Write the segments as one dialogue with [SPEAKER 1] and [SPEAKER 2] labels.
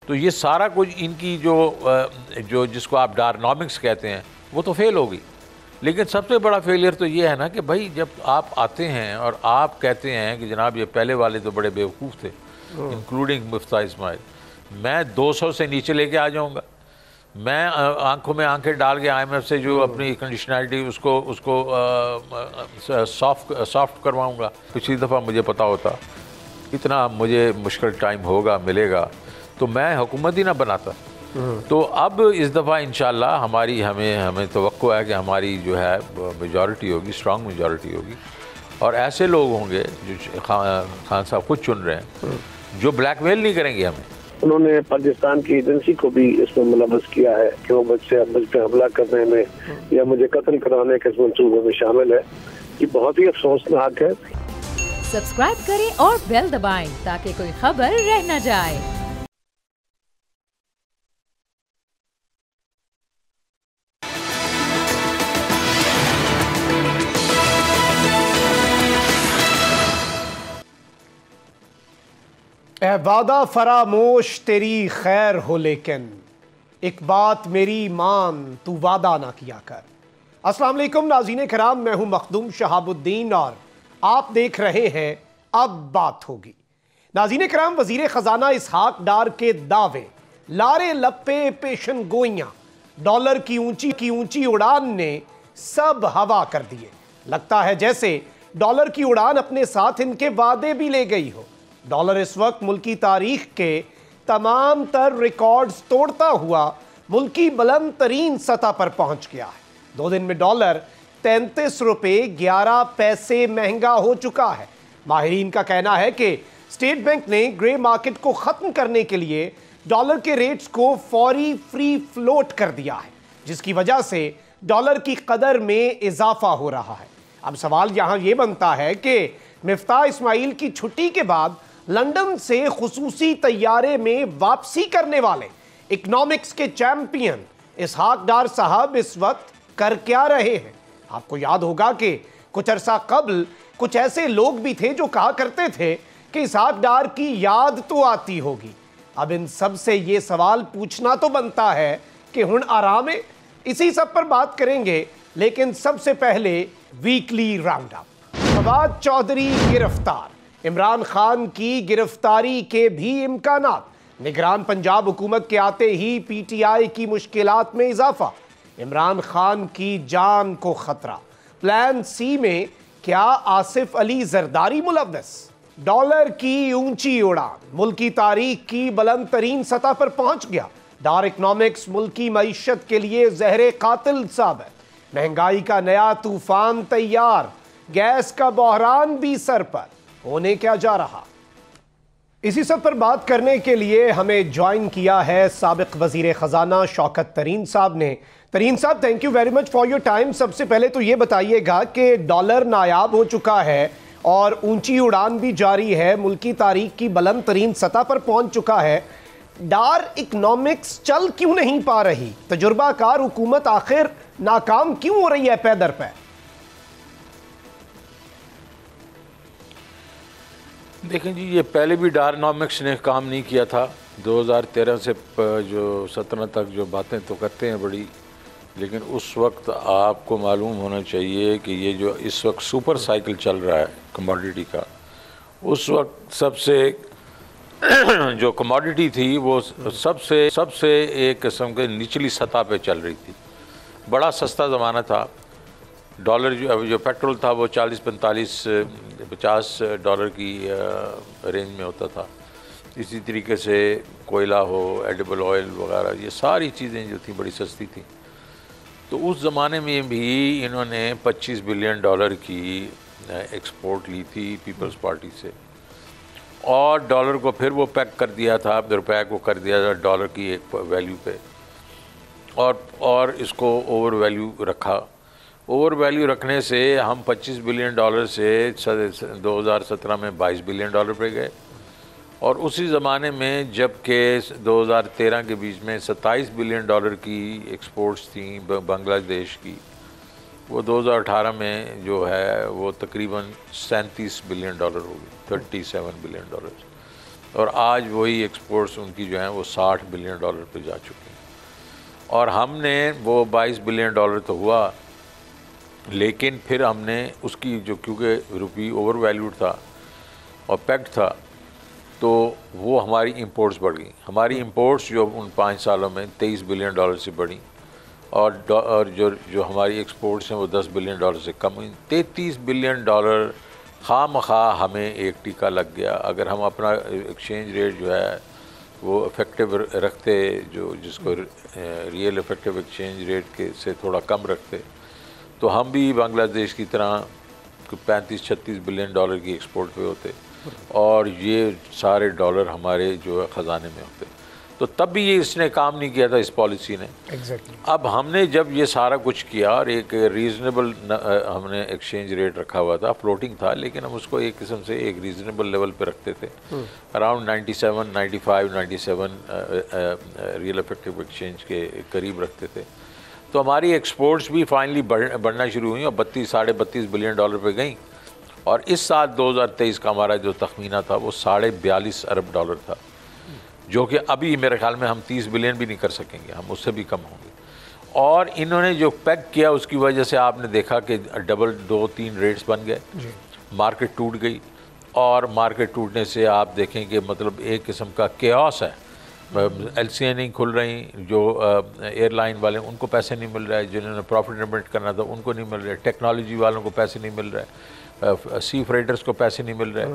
[SPEAKER 1] तो ये सारा कुछ इनकी जो जिसको आप डायनामिक्स कहते हैं वो तो फेल होगी। लेकिन सबसे बड़ा फेलियर तो ये है ना कि भाई जब आप आते हैं और आप कहते हैं कि जनाब ये पहले वाले तो बड़े बेवकूफ़ थे, इंक्लूडिंग मुफ्ता इस्माइल, मैं 200 से नीचे लेके आ जाऊंगा, मैं आंखों में आंखें डाल के IMF से जो अपनी कंडीशनैलिटी उसको सॉफ्ट करवाऊंगा। पिछली दफ़ा मुझे पता होता इतना मुझे मुश्किल टाइम होगा मिलेगा तो मैं हुकूमत ही ना बनाता। तो अब इस दफ़ा इंशाल्लाह हमें तवक्को है कि हमारी जो है मेजॉरिटी होगी, स्ट्रॉन्ग मेजॉरिटी होगी, और ऐसे लोग होंगे जो खान साहब खुद चुन रहे हैं जो ब्लैकमेल नहीं करेंगे हमें।
[SPEAKER 2] उन्होंने पाकिस्तान की एजेंसी को भी इसमें मुलव्वस किया है कि वो मुझ पे हमला करने में या मुझे कत्ल कराने के मंसूबे में शामिल है। ये बहुत ही अफसोसनाक है।
[SPEAKER 3] सब्सक्राइब करें और बेल दबाएं ताकि कोई खबर रह न जाए।
[SPEAKER 4] ए वादा फरामोश तेरी खैर हो लेकिन एक बात मेरी मान तू वादा ना किया कर। अस्सलाम वालेकुम नाज़रीन कराम, मैं हूं मखदूम शहाबुद्दीन और आप देख रहे हैं अब बात होगी। नाज़रीन कराम, वज़ीर ख़जाना इसहाक डार के दावे, लारे लप्पे पेशन गोइयां, डॉलर की ऊंची उड़ान ने सब हवा कर दिए। लगता है जैसे डॉलर की उड़ान अपने साथ इनके वादे भी ले गई हो। डॉलर इस वक्त मुल्की तारीख के तमाम तर रिकॉर्ड्स तोड़ता हुआ मुल्की बुलंद तरीन सतह पर पहुंच गया है। 2 दिन में डॉलर 33 रुपये 11 पैसे महंगा हो चुका है। माहिरीन का कहना है कि स्टेट बैंक ने ग्रे मार्केट को ख़त्म करने के लिए डॉलर के रेट्स को फौरी फ्री फ्लोट कर दिया है, जिसकी वजह से डॉलर की कदर में इजाफा हो रहा है। अब सवाल यहाँ ये बनता है कि मिफ्ता इस्माइल की छुट्टी के बाद लंदन से खुसूसी तैयारे में वापसी करने वाले इकोनॉमिक्स के चैंपियन इसहाक डार साहब इस वक्त कर क्या रहे हैं। आपको याद होगा कि कुछ अरसा कबल कुछ ऐसे लोग भी थे जो कहा करते थे कि इसहाक डार की याद तो आती होगी। अब इन सब से ये सवाल पूछना तो बनता है कि हुण आराम है। इसी सब पर बात करेंगे, लेकिन सबसे पहले weekly round up. Fawad Chaudhry गिरफ्तार, इमरान खान की गिरफ्तारी के भी इम्कानात। निगरान पंजाब हुकूमत के आते ही PTI की मुश्किलात में इजाफा। इमरान खान की जान को खतरा। प्लान C में क्या आसिफ अली जरदारी मुलव्वस। डॉलर की ऊंची उड़ान मुल्की तारीख की बुलंद तरीन सतह पर पहुंच गया। डार इकोनॉमिक्स मुल्की मईशत के लिए जहरे कातिल साबित। महंगाई का नया तूफान तैयार, गैस का बहरान भी सर पर। होने क्या जा रहा, इसी सब पर बात करने के लिए हमें ज्वाइन किया है साबिक वजीर खजाना शौकत तरीन साहब ने। तरीन साहब, thank you very much for your time. सबसे पहले तो ये बताइएगा कि डॉलर नायाब हो चुका है और ऊंची उड़ान भी जारी है, मुल्की तारीख की बुलंद तरीन सतह पर पहुंच चुका है। डार इकोनॉमिक्स चल क्यों नहीं पा रही? तजुर्बाकार हुकूमत आखिर नाकाम क्यों हो रही है पैदर पे?
[SPEAKER 1] देखें जी, ये पहले भी डायनामिक्स ने काम नहीं किया था। 2013 से जो 17 तक जो बातें तो करते हैं बड़ी, लेकिन उस वक्त आपको मालूम होना चाहिए कि ये जो इस वक्त सुपर साइकिल चल रहा है कमोडिटी का, उस वक्त सबसे जो कमोडिटी थी वो सबसे एक किस्म के निचली सतह पे चल रही थी। बड़ा सस्ता ज़माना था। डॉलर जो पेट्रोल था वो 40-45-50 डॉलर की रेंज में होता था। इसी तरीके से कोयला हो, एडिबल ऑयल वगैरह, ये सारी चीज़ें जो थी बड़ी सस्ती थी। तो उस ज़माने में भी इन्होंने 25 बिलियन डॉलर की एक्सपोर्ट ली थी पीपल्स पार्टी से, और डॉलर को फिर वो पैक कर दिया था, रुपये को कर दिया था डॉलर की एक वैल्यू पे, और इसको ओवर वैल्यू रखा। ओवर वैल्यू रखने से हम 25 बिलियन डॉलर से 2017 में 22 बिलियन डॉलर पे गए, और उसी ज़माने में जबकि 2013 के बीच में 27 बिलियन डॉलर की एक्सपोर्ट्स थी बांग्लादेश की, वो 2018 में जो है वो तकरीबन 37 बिलियन डॉलर हो गई, 37 बिलियन डॉलर। और आज वही एक्सपोर्ट्स उनकी जो हैं वो $60 बिलियन पे जा चुकी हैं। और हमने वो $22 बिलियन तो हुआ, लेकिन फिर हमने उसकी जो, क्योंकि रुपी ओवर वैल्यूड था और पैक्ड था, तो वो हमारी इंपोर्ट्स बढ़ गई। हमारी इंपोर्ट्स जो उन 5 सालों में $23 बिलियन से बढ़ी, और जो हमारी एक्सपोर्ट्स हैं वो $10 बिलियन से कम हुई। $33 बिलियन खामखा हमें एक टीका लग गया। अगर हम अपना एक्सचेंज रेट जो है वो इफ़ेक्टिव रखते, जिसको रियल इफ़ेक्टिव एक्सचेंज रेट के से थोड़ा कम रखते, तो हम भी बांग्लादेश की तरह 35-36 बिलियन की एक्सपोर्ट पे होते और ये सारे डॉलर हमारे जो है ख़जाने में होते। तो तब भी ये इसने काम नहीं किया था, इस पॉलिसी ने।
[SPEAKER 4] Exactly.
[SPEAKER 1] अब हमने जब ये सारा कुछ किया और एक रीज़नेबल हमने एक्सचेंज रेट रखा हुआ था, फ्लोटिंग था, लेकिन हम उसको एक किस्म से एक रीज़नेबल लेवल पे रखते थे, अराउंड 97, 95, 97 रियल इफेक्टिव एक्सचेंज के करीब रखते थे। तो हमारी एक्सपोर्ट्स भी फाइनली बढ़ना शुरू हुई और 32-32.5 बिलियन पे गई। और इस साल 2023 का हमारा जो तखमीना था वो $42.5 अरब था, जो कि अभी मेरे ख्याल में हम 30 बिलियन भी नहीं कर सकेंगे, हम उससे भी कम होंगे। और इन्होंने जो पैक किया उसकी वजह से आपने देखा कि डबल 2-3 रेट्स बन गए, मार्केट टूट गई। और मार्केट टूटने से आप देखें कि मतलब एक किस्म का केओस है। LCA नहीं खुल रही, जो एयरलाइन वाले उनको पैसे नहीं मिल रहे, जिन्होंने प्रॉफिट जनरेट करना था उनको नहीं मिल रहे, टेक्नोलॉजी वालों को पैसे नहीं मिल रहे, सी फ्रेटर्स को पैसे नहीं मिल रहे,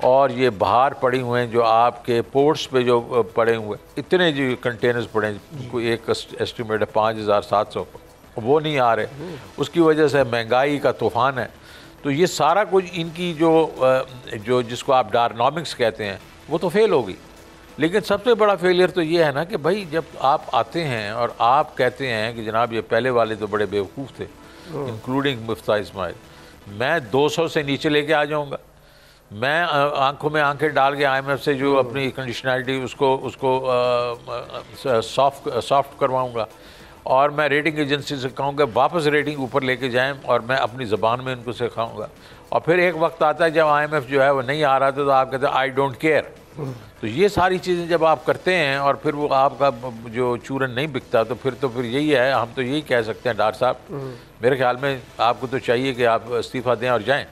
[SPEAKER 1] और ये बाहर पड़े हुए हैं जो आपके पोर्ट्स पे जो पड़े हुए इतने जो कंटेनर्स पड़े हैं, कोई एक एस्टिमेट है 5,700, वो नहीं आ रहे। उसकी वजह से महंगाई का तूफ़ान है। तो ये सारा कुछ इनकी जो जिसको आप डायनामिक्स कहते हैं वो तो फेल होगी। लेकिन सबसे बड़ा फेलियर तो ये है ना कि भाई जब आप आते हैं और आप कहते हैं कि जनाब ये पहले वाले तो बड़े बेवकूफ़ थे, इंक्लूडिंग मुफ्ता इस्माइल, मैं 200 से नीचे लेके आ जाऊंगा, मैं आंखों में आंखें डाल के IMF से जो अपनी कंडीशनैलिटी उसको सॉफ्ट करवाऊंगा, और मैं रेटिंग एजेंसी से कहूँगा वापस रेटिंग ऊपर लेके जाएं, और मैं अपनी ज़बान में उनको सिखाऊंगा। और फिर एक वक्त आता है जब IMF जो है वो नहीं आ रहा था, तो आप कहते हैं आई डोंट केयर। तो ये सारी चीज़ें जब आप करते हैं और फिर वो आपका जो चूरन नहीं बिकता, तो फिर यही है, हम तो यही कह सकते हैं डॉक्टर साहब, मेरे ख्याल में आपको तो चाहिए कि आप इस्तीफ़ा दें और जाएं।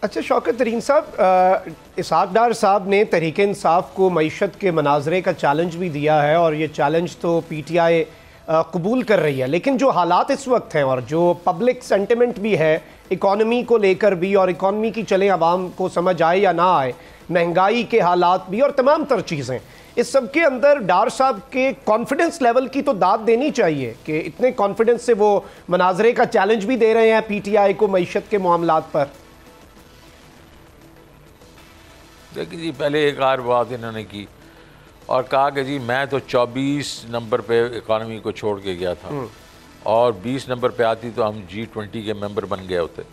[SPEAKER 4] अच्छा शौकत तरीन साहब, इसहाक डार साहब ने तहरीक इंसाफ को मईशत के मनाजरे का चैलेंज भी दिया है, और ये चैलेंज तो PTI कबूल कर रही है, लेकिन जो हालात इस वक्त हैं और जो पब्लिक सेंटिमेंट भी है इकॉनमी को लेकर भी, और इकॉनमी की चले आवाम को समझ आए या ना आए, महंगाई के हालात भी और तमाम तर चीज़ें, इस सब के अंदर डार साहब के कॉन्फिडेंस लेवल की तो दाद देनी चाहिए कि इतने कॉन्फिडेंस से वो मनाजरे का चैलेंज भी दे रहे हैं PTI को मईशत के मामलात पर।
[SPEAKER 1] देखिए जी, पहले एक और बात इन्होंने की और कहा कि जी मैं तो 24 नंबर पे इकॉनमी को छोड़ के गया था, और 20 नंबर पे आती तो हम G20 के मेंबर बन गए होते,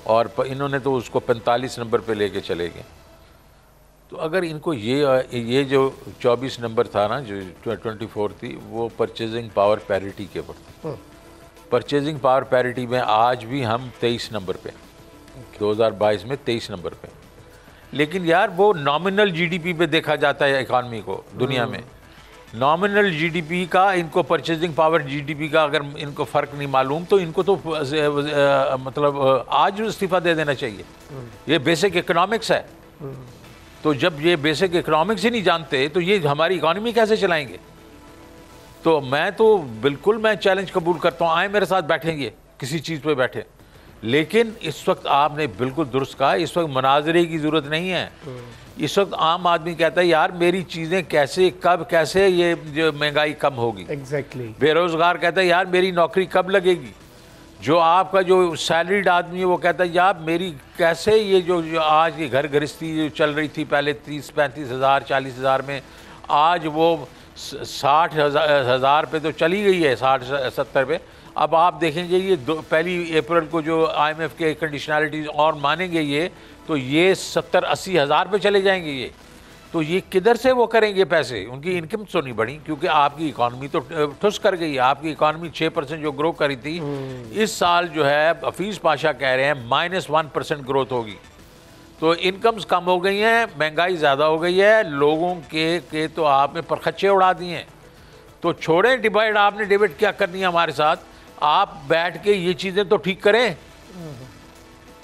[SPEAKER 1] और इन्होंने तो उसको 45 नंबर पे लेके चले गए। तो अगर इनको ये जो 24 नंबर था ना, जो 24 थी, वो परचेजिंग पावर पैरिटी के ऊपर थी। परचेजिंग पावर पैरिटी में आज भी हम 23 नंबर पे, 2022 में 23 नंबर पे। लेकिन यार वो नॉमिनल GDP पे देखा जाता है इकॉनमी को दुनिया में, नॉमिनल GDP का, इनको परचेजिंग पावर GDP का अगर इनको फ़र्क नहीं मालूम, तो इनको तो मतलब आज इस्तीफ़ा दे देना चाहिए। ये बेसिक इकोनॉमिक्स है। तो जब ये बेसिक इकोनॉमिक्स ही नहीं जानते तो ये हमारी इकॉनमी कैसे चलाएंगे? तो मैं तो बिल्कुल मैं चैलेंज कबूल करता हूँ, आए मेरे साथ बैठेंगे, किसी चीज़ पे बैठे। लेकिन इस वक्त आपने बिल्कुल दुरुस्त कहा, इस वक्त मनाजरे की ज़रूरत नहीं है। इस वक्त आम आदमी कहता है यार मेरी चीज़ें कैसे, कब, कैसे ये जो महंगाई कम होगी।
[SPEAKER 4] एग्जैक्टली।
[SPEAKER 1] बेरोज़गार कहता है यार मेरी नौकरी कब लगेगी। जो आपका जो सैलरीड आदमी है वो कहता है यार मेरी कैसे ये जो आज ये घर गृहस्थी जो चल रही थी पहले 30-35 हज़ार 40 हज़ार में, आज वो 60 हज़ार पे तो चली गई है, 60-70 पे। अब आप देखेंगे ये 1 अप्रैल को जो IMF के कंडीशनैलिटीज़ और मानेंगे ये, तो ये 70-80 हज़ार पे चले जाएंगे ये। तो ये किधर से वो करेंगे पैसे? उनकी इनकम तो नहीं बढ़ी, क्योंकि आपकी इकॉनमी तो ठुस कर गई। आपकी इकॉनमी 6% जो ग्रो करी थी, इस साल जो है हफीज़ पाशा कह रहे हैं -1% ग्रोथ होगी। तो इनकम्स कम हो गई हैं, महंगाई ज़्यादा हो गई है, लोगों के तो आपने परखच्चे उड़ा दिए हैं। तो छोड़ें डिबेट, आपने डिबेट क्या करनी है हमारे साथ, आप बैठ के ये चीज़ें तो ठीक करें।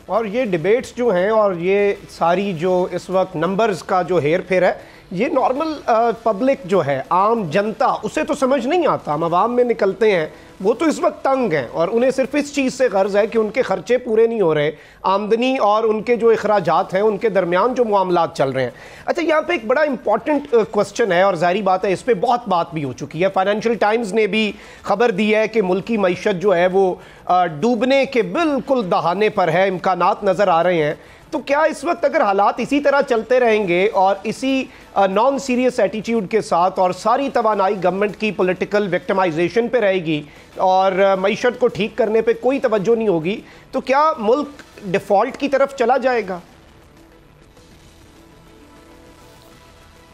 [SPEAKER 4] और ये डिबेट्स जो हैं और ये सारी जो इस वक्त नंबर्स का जो हेर फेर है, ये नॉर्मल पब्लिक जो है, आम जनता, उसे तो समझ नहीं आता। हम आवाम में निकलते हैं, वो तो इस वक्त तंग हैं और उन्हें सिर्फ इस चीज़ से गर्ज है कि उनके खर्चे पूरे नहीं हो रहे, आमदनी और उनके जो अखराजात हैं उनके दरमियान जो मामलात चल रहे हैं। अच्छा, यहाँ पे एक बड़ा इंपॉर्टेंट क्वेश्चन है और जाहिर बात है इस पर बहुत बात भी हो चुकी है। फाइनेंशियल टाइम्स ने भी खबर दी है कि मुल्की मईशत जो है वो डूबने के बिल्कुल दहाने पर है, इम्कानात नज़र आ रहे हैं। तो क्या इस वक्त अगर हालात इसी तरह चलते रहेंगे और इसी नॉन सीरियस एटीट्यूड के साथ और सारी तवानाई गवर्नमेंट की पॉलिटिकल विक्टिमाइजेशन पे रहेगी और मईशत को ठीक करने पे कोई तवज्जो नहीं होगी, तो क्या मुल्क डिफ़ॉल्ट की तरफ चला जाएगा?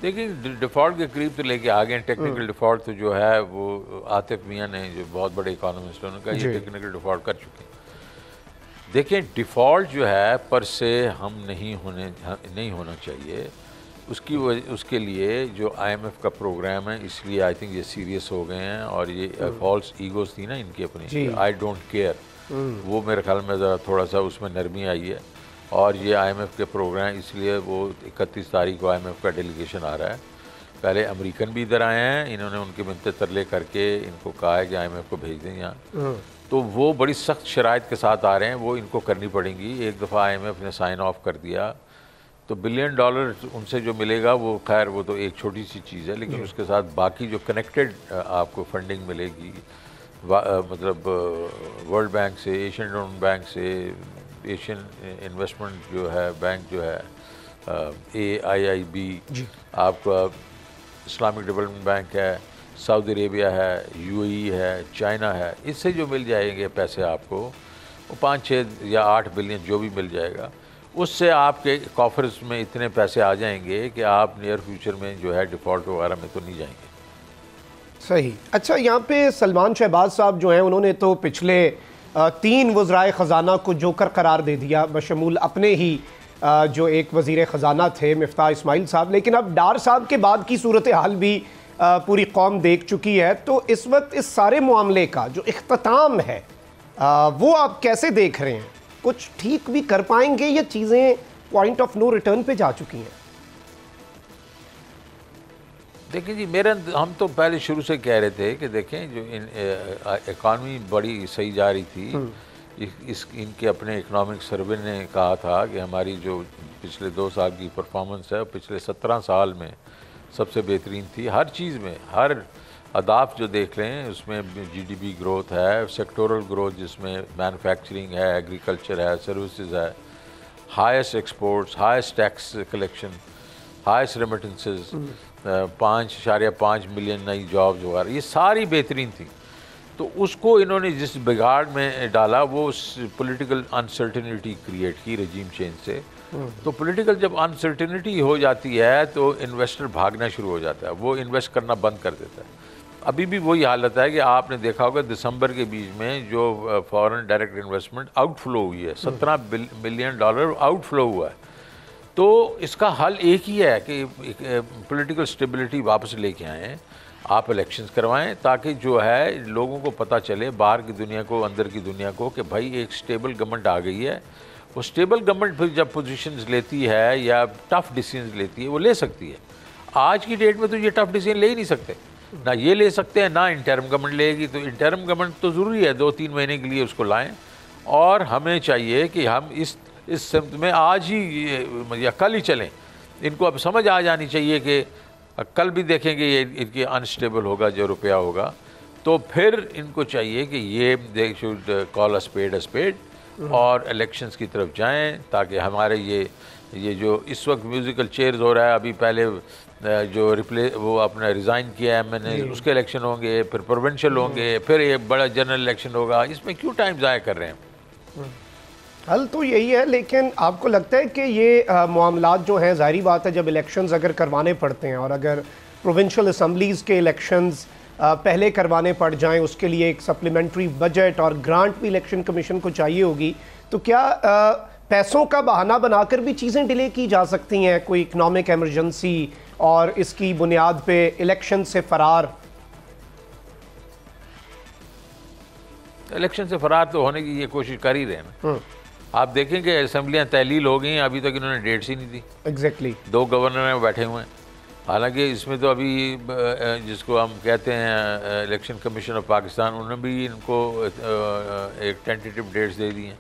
[SPEAKER 1] देखिए, डिफ़ॉल्ट के करीब तो लेके आ गए। टेक्निकल डिफ़ॉल्ट तो जो है वो आतिफ मियाँ ने, जो बहुत बड़े इकोनॉमिस्ट, उन्होंने कहा ये टेक्निकल डिफ़ॉल्ट कर चुके हैं। देखिए, डिफ़ॉल्ट जो है पर से हम नहीं होना चाहिए। उसके लिए जो IMF का प्रोग्राम है, इसलिए आई थिंक ये सीरियस हो गए हैं। और ये फॉल्स ईगोस थी ना इनकी अपनी, आई डोंट केयर, वो मेरे ख्याल में ज़रा थोड़ा सा उसमें नरमी आई है। और ये IMF के प्रोग्राम, इसलिए वो 31 तारीख को IMF का डेलीगेशन आ रहा है। पहले अमेरिकन भी इधर आए हैं, इन्होंने उनके मिन्नते तरले करके इनको कहा है कि IMF को भेज दें यहाँ। तो वो बड़ी सख्त शराइत के साथ आ रहे हैं, वो इनको करनी पड़ेंगी। एक दफ़ा IMF ने साइन ऑफ कर दिया तो $1 बिलियन उनसे जो मिलेगा वो खैर वो तो एक छोटी सी चीज़ है, लेकिन उसके साथ बाकी जो कनेक्टेड आपको फंडिंग मिलेगी, मतलब वर्ल्ड बैंक से, एशियन डेवलपमेंट बैंक से, एशियन इन्वेस्टमेंट जो है बैंक जो है AIIB, आपका इस्लामिक डेवलपमेंट बैंक है, सऊदी अरेबिया है, UAE है, चाइना है, इससे जो मिल जाएंगे पैसे आपको, वो 5, 6 या 8 बिलियन जो भी मिल जाएगा, उससे आपके कॉफर्स में इतने पैसे आ जाएंगे कि आप नियर फ्यूचर में जो है डिफ़ॉल्ट वगैरह में तो नहीं जाएंगे।
[SPEAKER 4] सही। अच्छा, यहाँ पे सलमान शहबाज साहब जो हैं, उन्होंने तो पिछले 3 वज़राए ख़जाना को जोकर करार दे दिया, बशमूल अपने ही जो एक वज़ीर ख़जाना थे मिफ्ताह इस्माइल साहब। लेकिन अब डार साहब के बाद की सूरत हाल भी पूरी कौम देख चुकी है। तो इस वक्त इस सारे मामले का जो इख्तिताम है वो आप कैसे देख रहे हैं? कुछ ठीक भी कर पाएंगे या चीज़ें पॉइंट ऑफ नो रिटर्न पे जा चुकी हैं?
[SPEAKER 1] देखिए जी, हम तो पहले शुरू से कह रहे थे कि देखें, जो इकॉनमी बड़ी सही जा रही थी, इनके अपने इकोनॉमिक सर्वे ने कहा था कि हमारी जो पिछले 2 साल की परफॉर्मेंस है पिछले 17 साल में सबसे बेहतरीन थी। हर चीज़ में, हर अदाफ जो देख लें उसमें GDP ग्रोथ है, सेक्टोरल ग्रोथ जिसमें मैन्युफैक्चरिंग है, एग्रीकल्चर है, सर्विसेज है, highest exports, highest tax collection, highest remittances, 5.5 million नई जॉब्स वगैरह, ये सारी बेहतरीन थी। तो उसको इन्होंने जिस बिगाड़ में डाला वो पॉलिटिकल अनसर्टेनिटी क्रिएट की रजीम चेंज से। तो पॉलिटिकल जब अनसर्टेनिटी हो जाती है तो इन्वेस्टर भागना शुरू हो जाता है, वो इन्वेस्ट करना बंद कर देता है। अभी भी वही हालत है कि आपने देखा होगा दिसंबर के बीच में जो फॉरेन डायरेक्ट इन्वेस्टमेंट आउटफ्लो हुई है, $17 बिलियन आउटफ्लो हुआ है। तो इसका हल एक ही है कि पॉलिटिकल स्टेबिलिटी वापस लेके आएँ, आप इलेक्शंस करवाएं, ताकि जो है लोगों को पता चले, बाहर की दुनिया को, अंदर की दुनिया को, कि भाई एक स्टेबल गवर्नमेंट आ गई है। वो स्टेबल गवर्नमेंट फिर जब पोजीशंस लेती है या टफ़ डिसीजंस लेती है, वो ले सकती है। आज की डेट में तो ये टफ़ डिसीजन ले ही नहीं सकते, ना ये ले सकते हैं ना इंटरिम गवर्नमेंट लेगी। तो इंटरिम गवर्नमेंट तो ज़रूरी है, 2-3 महीने के लिए उसको लाएँ। और हमें चाहिए कि हम इस सिमत में आज ही या कल ही चलें। इनको अब समझ आ जानी चाहिए कि कल भी देखेंगे ये इनकी अनस्टेबल होगा जो रुपया होगा, तो फिर इनको चाहिए कि ये they should call a spade और इलेक्शंस की तरफ जाएं, ताकि हमारे ये जो इस वक्त म्यूज़िकल चेयर्स हो रहा है, अभी पहले जो वो अपना रिज़ाइन किया है मैंने, उसके इलेक्शन होंगे, फिर प्रोविंशियल होंगे, फिर ये बड़ा जनरल इलेक्शन होगा। इसमें क्यों टाइम ज़ाया कर रहे हैं?
[SPEAKER 4] हल तो यही है, लेकिन आपको लगता है कि ये मामलात जो हैं, ज़ाहिरी बात है जब इलेक्शंस अगर करवाने पड़ते हैं और अगर प्रोविंशियल असम्बलीज़ के इलेक्शंस पहले करवाने पड़ जाएं, उसके लिए एक सप्लीमेंट्री बजट और ग्रांट भी इलेक्शन कमीशन को चाहिए होगी, तो क्या पैसों का बहाना बनाकर भी चीज़ें डिले की जा सकती हैं, कोई इकोनॉमिक इमरजेंसी और इसकी बुनियाद पे इलेक्शन से फरार।
[SPEAKER 1] इलेक्शन से फरार तो होने की ये कोशिश कर ही रहे हैं। आप देखेंगे असेंबलियां तहलील हो गई हैं, अभी तक इन्होंने डेट्स ही नहीं दी।
[SPEAKER 4] एग्जैक्टली
[SPEAKER 1] 2 गवर्नर बैठे हुए हैं। हालांकि इसमें तो अभी जिसको हम कहते हैं इलेक्शन कमीशन ऑफ पाकिस्तान, उन्होंने भी इनको एक टेंटेटिव डेट्स दे दी हैं।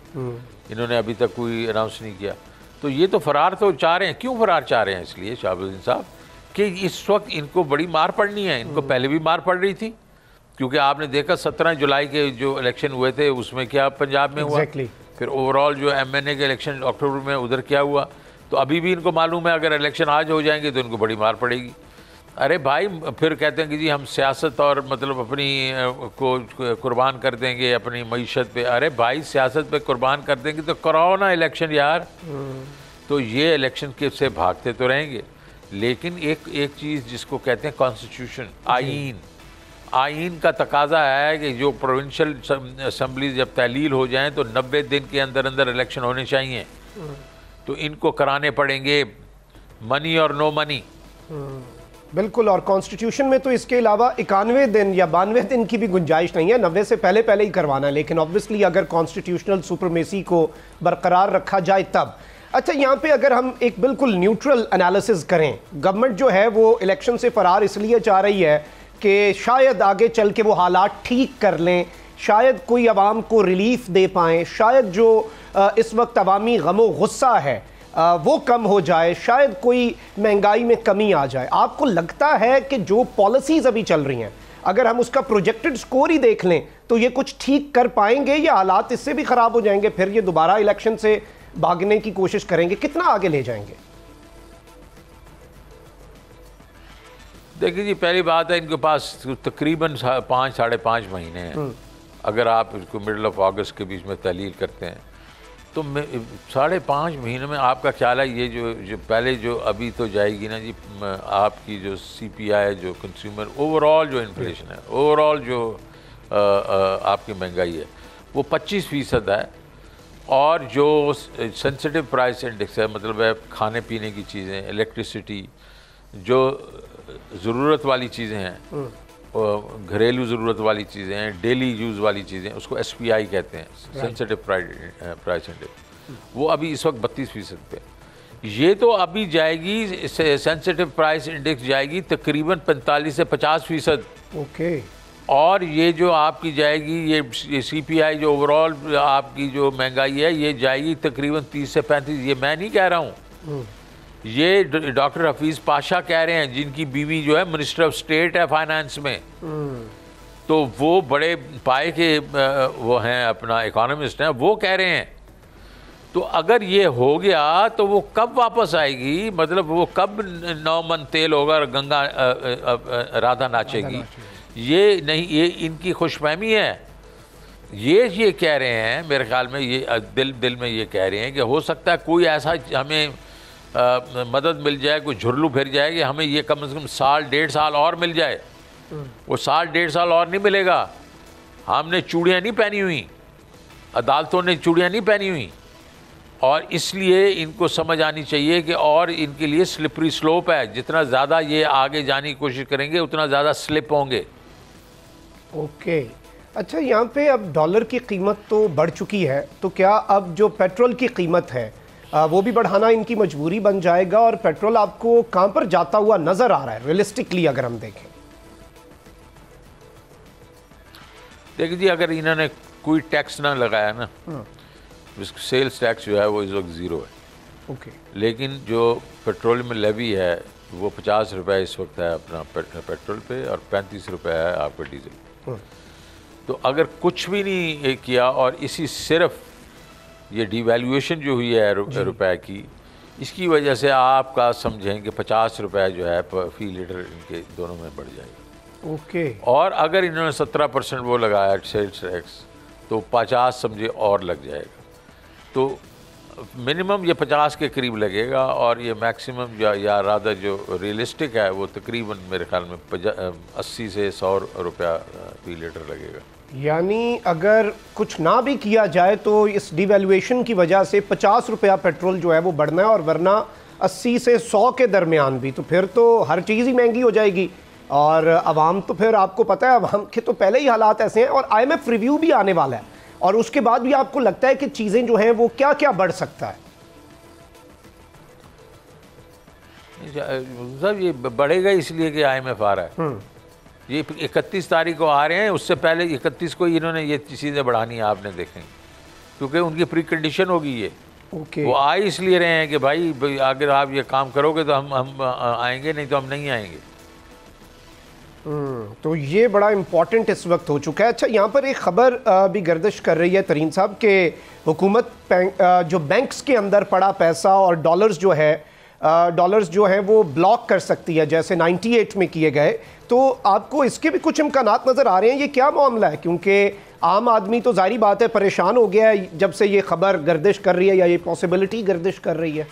[SPEAKER 1] इन्होंने अभी तक कोई अनाउंस नहीं किया। तो ये तो फरार तो चाह रहे हैं। क्यों फरार चाह रहे हैं? इसलिए शहाबुद्दीन साहब कि इस वक्त इनको बड़ी मार पड़नी है। इनको पहले भी मार पड़ रही थी, क्योंकि आपने देखा 17 जुलाई के जो इलेक्शन हुए थे उसमें क्या पंजाब में हुआ। फिर ओवरऑल जो MNA के इलेक्शन अक्टूबर में उधर क्या हुआ। तो अभी भी इनको मालूम है अगर इलेक्शन आज हो जाएंगे तो इनको बड़ी मार पड़ेगी। अरे भाई, फिर कहते हैं कि जी हम सियासत और मतलब अपनी को कुर्बान कर देंगे अपनी मईशत पे। अरे भाई, सियासत पे कुर्बान कर देंगे तो कराओ ना इलेक्शन यार। तो ये इलेक्शन के से भागते तो रहेंगे, लेकिन एक चीज़ जिसको कहते हैं कॉन्स्टिट्यूशन, आइन का तकाजा है कि जो प्रोविंशियल असम्बली जब तहलील हो जाएं तो 90 दिन के अंदर अंदर इलेक्शन होने चाहिए। तो इनको कराने पड़ेंगे, मनी और नो मनी।
[SPEAKER 4] बिल्कुल। और कॉन्स्टिट्यूशन में तो इसके अलावा 91 दिन या 92 दिन की भी गुंजाइश नहीं है, 90 से पहले ही करवाना है। लेकिन ऑब्वियसली अगर कॉन्स्टिट्यूशनल सुपरमेसी को बरकरार रखा जाए तब। अच्छा, यहाँ पे अगर हम एक बिल्कुल न्यूट्रल एनालिसिस करें, गवर्नमेंट जो है वो इलेक्शन से फरार इसलिए चाह रही है कि शायद आगे चल के वो हालात ठीक कर लें, शायद कोई आवाम को रिलीफ दे पाएँ, शायद जो इस वक्त अवामी गमो गुस्सा है वो कम हो जाए, शायद कोई महंगाई में कमी आ जाए। आपको लगता है कि जो पॉलिसीज़ अभी चल रही हैं, अगर हम उसका प्रोजेक्टेड स्कोर ही देख लें तो ये कुछ ठीक कर पाएंगे या हालात इससे भी ख़राब हो जाएंगे, फिर ये दोबारा इलेक्शन से भागने की कोशिश करेंगे? कितना आगे ले जाएंगे?
[SPEAKER 1] देखिए जी, पहली बात है इनके पास तकरीबन 5 साढ़े 5 महीने हैं। अगर आप इसको मिडल ऑफ अगस्त के बीच में तहलील करते हैं तो 5.5 महीने में आपका ख्याल है ये जो पहले जो अभी तो जाएगी ना जी, आपकी जो CPI जो कंज्यूमर ओवरऑल जो इन्फ्लेशन है, ओवरऑल जो आपकी महंगाई है वो 25% है। और जो सेंसिटिव प्राइस इंडेक्स है, मतलब है खाने पीने की चीज़ें, इलेक्ट्रिसिटी, जो ज़रूरत वाली चीज़ें हैं, घरेलू ज़रूरत वाली चीज़ें हैं, डेली यूज़ वाली चीज़ें, उसको SPI कहते हैं, सेंसिटिव प्राइस इंडेक्स, वो अभी इस वक्त 32% पे। ये तो अभी जाएगी, सेंसिटिव प्राइस इंडेक्स जाएगी तकरीबन 45 से 50%।
[SPEAKER 4] ओके।
[SPEAKER 1] और ये जो आपकी जाएगी ये CPI जो ओवरऑल आपकी जो महंगाई है ये जाएगी तकरीबन 30 से 35। ये मैं नहीं कह रहा हूँ, ये डॉक्टर हफीज़ पाशा कह रहे हैं, जिनकी बीवी जो है मिनिस्टर ऑफ स्टेट है फाइनेंस में। तो वो बड़े पाए के वो हैं, अपना इकोनॉमिस्ट हैं, वो कह रहे हैं। तो अगर ये हो गया तो वो कब वापस आएगी, मतलब वो कब 9 मन तेल होगा और गंगा राधा नाचेगी? ये नहीं, ये इनकी खुशफहमी है। ये कह रहे हैं, मेरे ख्याल में ये दिल में ये कह रहे हैं कि हो सकता है कोई ऐसा हमें मदद मिल जाए, कोई झुरलू फिर जाए कि हमें ये कम से कम 1.5 साल और मिल जाए। वो 1.5 साल और नहीं मिलेगा। हमने चूड़ियाँ नहीं पहनी हुई, अदालतों ने चूड़ियाँ नहीं पहनी हुई, और इसलिए इनको समझ आनी चाहिए कि और इनके लिए स्लिपरी स्लोप है। जितना ज़्यादा ये आगे जाने की कोशिश करेंगे उतना ज़्यादा स्लिप होंगे।
[SPEAKER 4] ओके। अच्छा, यहाँ पे अब डॉलर की कीमत तो बढ़ चुकी है, तो क्या अब जो पेट्रोल की कीमत है वो भी बढ़ाना इनकी मजबूरी बन जाएगा? और पेट्रोल आपको कहाँ पर जाता हुआ नज़र आ रहा है रियलिस्टिकली अगर हम देखें?
[SPEAKER 1] देखिए जी, अगर इन्होंने कोई टैक्स ना लगाया ना, सेल्स टैक्स जो है वो इस वक्त 0 है।
[SPEAKER 4] ओके।
[SPEAKER 1] लेकिन जो पेट्रोल में लेवी है वो 50 रुपये इस वक्त है अपना पेट्रोल पे, और 35 रुपये है आपका डीजल। तो अगर कुछ भी नहीं किया और इसी सिर्फ ये डिवैल्यूएशन जो हुई है रुपए की, इसकी वजह से आपका समझें कि 50 रुपये जो है फी लीटर इनके दोनों में बढ़ जाएगा।
[SPEAKER 4] ओके।
[SPEAKER 1] और अगर इन्होंने 17% वो लगाया सेल्स टैक्स, तो 50 समझे और लग जाएगा। तो मिनिमम ये 50 के करीब लगेगा, और ये मैक्सिमम या रादर जो रियलिस्टिक है वो तकरीबन मेरे ख्याल में 80 से 100 रुपया फी लीटर लगेगा।
[SPEAKER 4] यानी अगर कुछ ना भी किया जाए तो इस डिवैल्यूएशन की वजह से 50 रुपया पेट्रोल जो है वो बढ़ना है, और वरना 80 से 100 के दरमियान भी, तो फिर तो हर चीज़ ही महंगी हो जाएगी। और आवाम तो फिर आपको पता है आवाम के तो पहले ही हालात ऐसे हैं, और IMF रिव्यू भी आने वाला है, और उसके बाद भी आपको लगता है कि चीज़ें जो हैं वो क्या क्या बढ़ सकता है?
[SPEAKER 1] सब ये बढ़ेगा इसलिए कि IMF आ रहा है। ये 31 तारीख को आ रहे हैं, उससे पहले 31 को इन्होंने ये चीज़ें बढ़ानी है, आपने देखेंगे, क्योंकि उनकी प्री कंडीशन होगी ये। वो आ इसलिए रहे हैं कि भाई अगर आप ये काम करोगे तो हम आएंगे, नहीं तो हम नहीं आएंगे।
[SPEAKER 4] तो ये बड़ा इम्पॉर्टेंट इस वक्त हो चुका है। अच्छा, यहाँ पर एक ख़बर भी गर्दिश कर रही है तरीन साहब के हुकूमत जो बैंक्स के अंदर पड़ा पैसा और डॉलर्स जो हैं वो ब्लॉक कर सकती है, जैसे 98 में किए गए। तो आपको इसके भी कुछ इम्कानात नज़र आ रहे हैं? ये क्या मामला है? क्योंकि आम आदमी तो जाहिर बात है परेशान हो गया है जब से ये खबर गर्दिश कर रही है, या ये पॉसिबिलिटी गर्दिश कर रही है।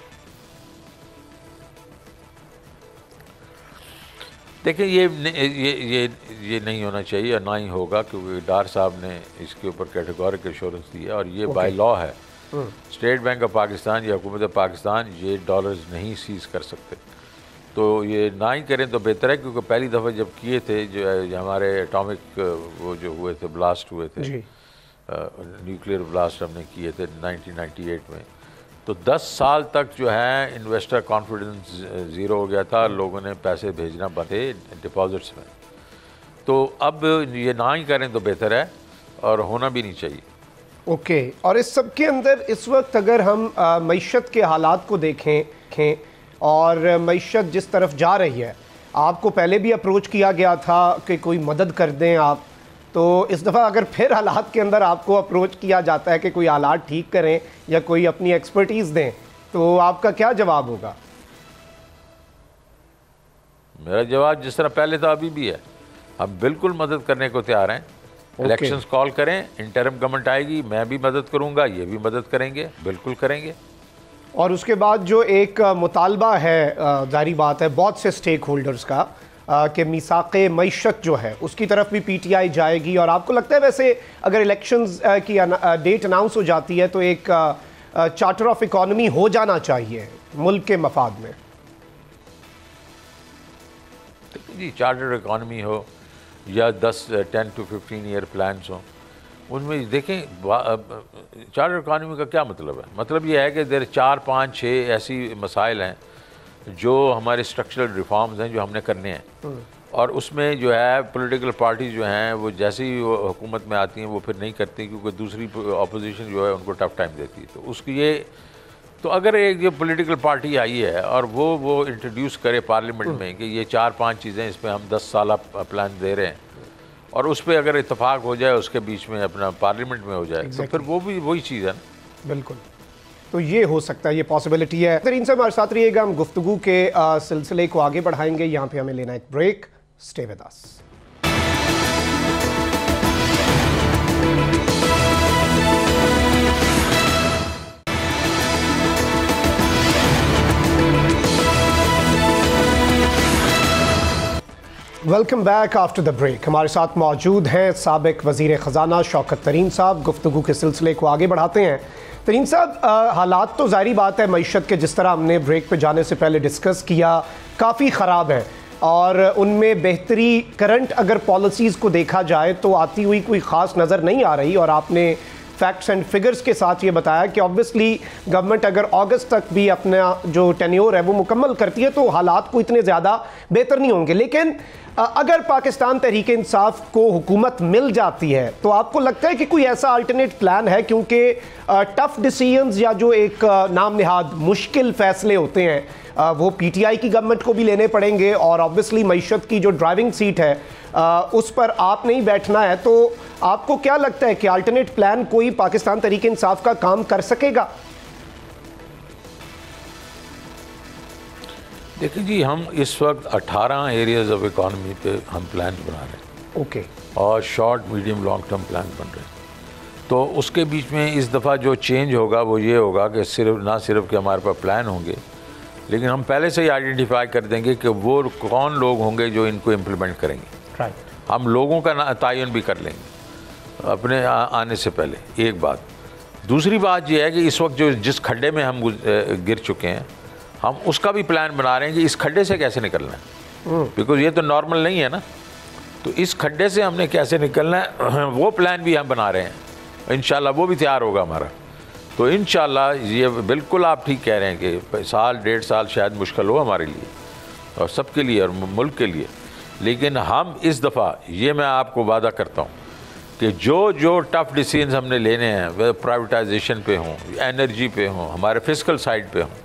[SPEAKER 1] देखिए, ये नहीं होना चाहिए और ना ही होगा, क्योंकि डार साहब ने इसके ऊपर कैटेगोरिक एश्योरेंस दी है, और ये बाय लॉ है। स्टेट बैंक ऑफ पाकिस्तान या हुकूमत पाकिस्तान ये डॉलर्स नहीं सीज कर सकते, तो ये ना ही करें तो बेहतर है। क्योंकि पहली दफ़ा जब किए थे, जो हमारे एटॉमिक वो जो हुए थे, ब्लास्ट हुए थे, न्यूक्लियर ब्लास्ट हमने किए थे 1998 में, तो 10 साल तक जो है इन्वेस्टर कॉन्फिडेंस ज़ीरो हो गया था, लोगों ने पैसे भेजना बंद थे डिपॉजिट्स में। तो अब ये ना ही करें तो बेहतर है, और होना भी नहीं चाहिए।
[SPEAKER 4] ओके। और इस सब के अंदर इस वक्त अगर हम मईशत के हालात को देखें और मईशत जिस तरफ जा रही है, आपको पहले भी अप्रोच किया गया था कि कोई मदद कर दें आप, तो इस दफ़ा अगर फिर हालात के अंदर आपको अप्रोच किया जाता है कि कोई हालात ठीक करें या कोई अपनी एक्सपर्टीज़ दें, तो आपका क्या जवाब होगा?
[SPEAKER 1] मेरा जवाब जिस तरह पहले था अभी भी है, हम बिल्कुल मदद करने को तैयार हैं। इलेक्शंस कॉल करें, इंटरिम गवर्नमेंट आएगी, मैं भी मदद करूंगा, ये भी मदद करेंगे, बिल्कुल करेंगे।
[SPEAKER 4] और उसके बाद जो एक मुतालबा है, जारी बात है बहुत से स्टेक होल्डर्स का, कि मीसाक़े मईशत जो है उसकी तरफ भी PTI जाएगी, और आपको लगता है वैसे अगर इलेक्शंस की डेट अनाउंस हो जाती है तो एक चार्टर ऑफ इकॉनमी हो जाना चाहिए मुल्क के मफाद में?
[SPEAKER 1] जी, चार्टर इकॉनमी हो या 10 to 15 ईयर प्लान्स हों, उनमें देखें चार्टर इकॉनमी का क्या मतलब है। मतलब ये है कि देर 4, 5, 6 ऐसी मसाइल हैं जो हमारे स्ट्रक्चरल रिफॉर्म्स हैं जो हमने करने हैं, और उसमें जो है पॉलिटिकल पार्टीज जो हैं वो जैसे ही वो हुकूमत में आती हैं वो फिर नहीं करती, क्योंकि दूसरी अपोजिशन जो है उनको टफ टाइम देती है। तो उसकी ये तो अगर एक जो पॉलिटिकल पार्टी आई है और वो इंट्रोड्यूस करे पार्लियामेंट में कि ये 4-5 चीज़ें इस पर हम 10 साल प्लान दे रहे हैं, और उस पर अगर इत्तेफाक हो जाए उसके बीच में अपना पार्लियामेंट में हो जाए, तो फिर वो भी वही चीज़ है ना।
[SPEAKER 4] बिल्कुल, तो ये हो सकता है, ये पॉसिबिलिटी है। तरीन साहब हमारे साथ रहिएगा, हम गुफ्तगू के सिलसिले को आगे बढ़ाएंगे। यहाँ पे हमें लेना एक break, stay with us. Welcome back after the break. हमारे साथ मौजूद हैं साबिक वज़ीर ख़जाना शौकत तरीन साहब। गुफ्तगू के सिलसिले को आगे बढ़ाते हैं। तरीन साहब, हालात तो ज़ाहिर बात है मईशत के, जिस तरह हमने ब्रेक पे जाने से पहले डिस्कस किया, काफ़ी ख़राब है, और उनमें बेहतरी करंट अगर पॉलिसीज़ को देखा जाए तो आती हुई कोई ख़ास नज़र नहीं आ रही। और आपने फैक्ट्स एंड फिगर्स के साथ ये बताया कि ऑब्वियसली गवर्नमेंट अगर अगस्त तक भी अपना जो टेन्योर है वो मुकम्मल करती है तो हालात को इतने ज़्यादा बेहतर नहीं होंगे। लेकिन अगर पाकिस्तान तहरीक इंसाफ को हुकूमत मिल जाती है तो आपको लगता है कि कोई ऐसा अल्टरनेट प्लान है? क्योंकि टफ डिसीजंस या जो एक नाम निहाद मुश्किल फ़ैसले होते हैं वो PTI की गवर्नमेंट को भी लेने पड़ेंगे, और ऑब्वियसली मईशत की जो ड्राइविंग सीट है उस पर आप नहीं बैठना है। तो आपको क्या लगता है कि अल्टरनेट प्लान कोई पाकिस्तान तहरीक इंसाफ का काम कर सकेगा?
[SPEAKER 1] देखिए जी, हम इस वक्त 18 एरियाज ऑफ इकॉनमी पे हम प्लान बना रहे हैं।
[SPEAKER 4] ओके।
[SPEAKER 1] और short medium long term plan बन रहे हैं। तो उसके बीच में इस दफ़ा जो चेंज होगा वो ये होगा कि ना सिर्फ कि हमारे पास प्लान होंगे, लेकिन हम पहले से ही आइडेंटिफाई कर देंगे कि वो कौन लोग होंगे जो इनको इम्प्लीमेंट करेंगे।
[SPEAKER 4] राइट।
[SPEAKER 1] हम लोगों का तयन भी कर लेंगे। अपने आने से पहले। एक बात। दूसरी बात यह है कि इस वक्त जो जिस खड्डे में हम गिर चुके हैं, हम उसका भी प्लान बना रहे हैं कि इस खड्डे से कैसे निकलना है, बिकॉज ये तो नॉर्मल नहीं है ना। तो इस खड्डे से हमने कैसे निकलना है वो प्लान भी हम बना रहे हैं। इंशाल्लाह वो भी तैयार होगा हमारा। तो इंशाल्लाह ये बिल्कुल आप ठीक कह रहे हैं कि साल 1.5 साल शायद मुश्किल हो हमारे लिए और सबके लिए और मुल्क के लिए, लेकिन हम इस दफ़ा ये मैं आपको वादा करता हूँ कि जो टफ़ डिसीजन हमने लेने हैं, वह प्राइवेटाइजेशन पे हों, एनर्जी पे हों, हमारे फिजिकल साइड पे हों,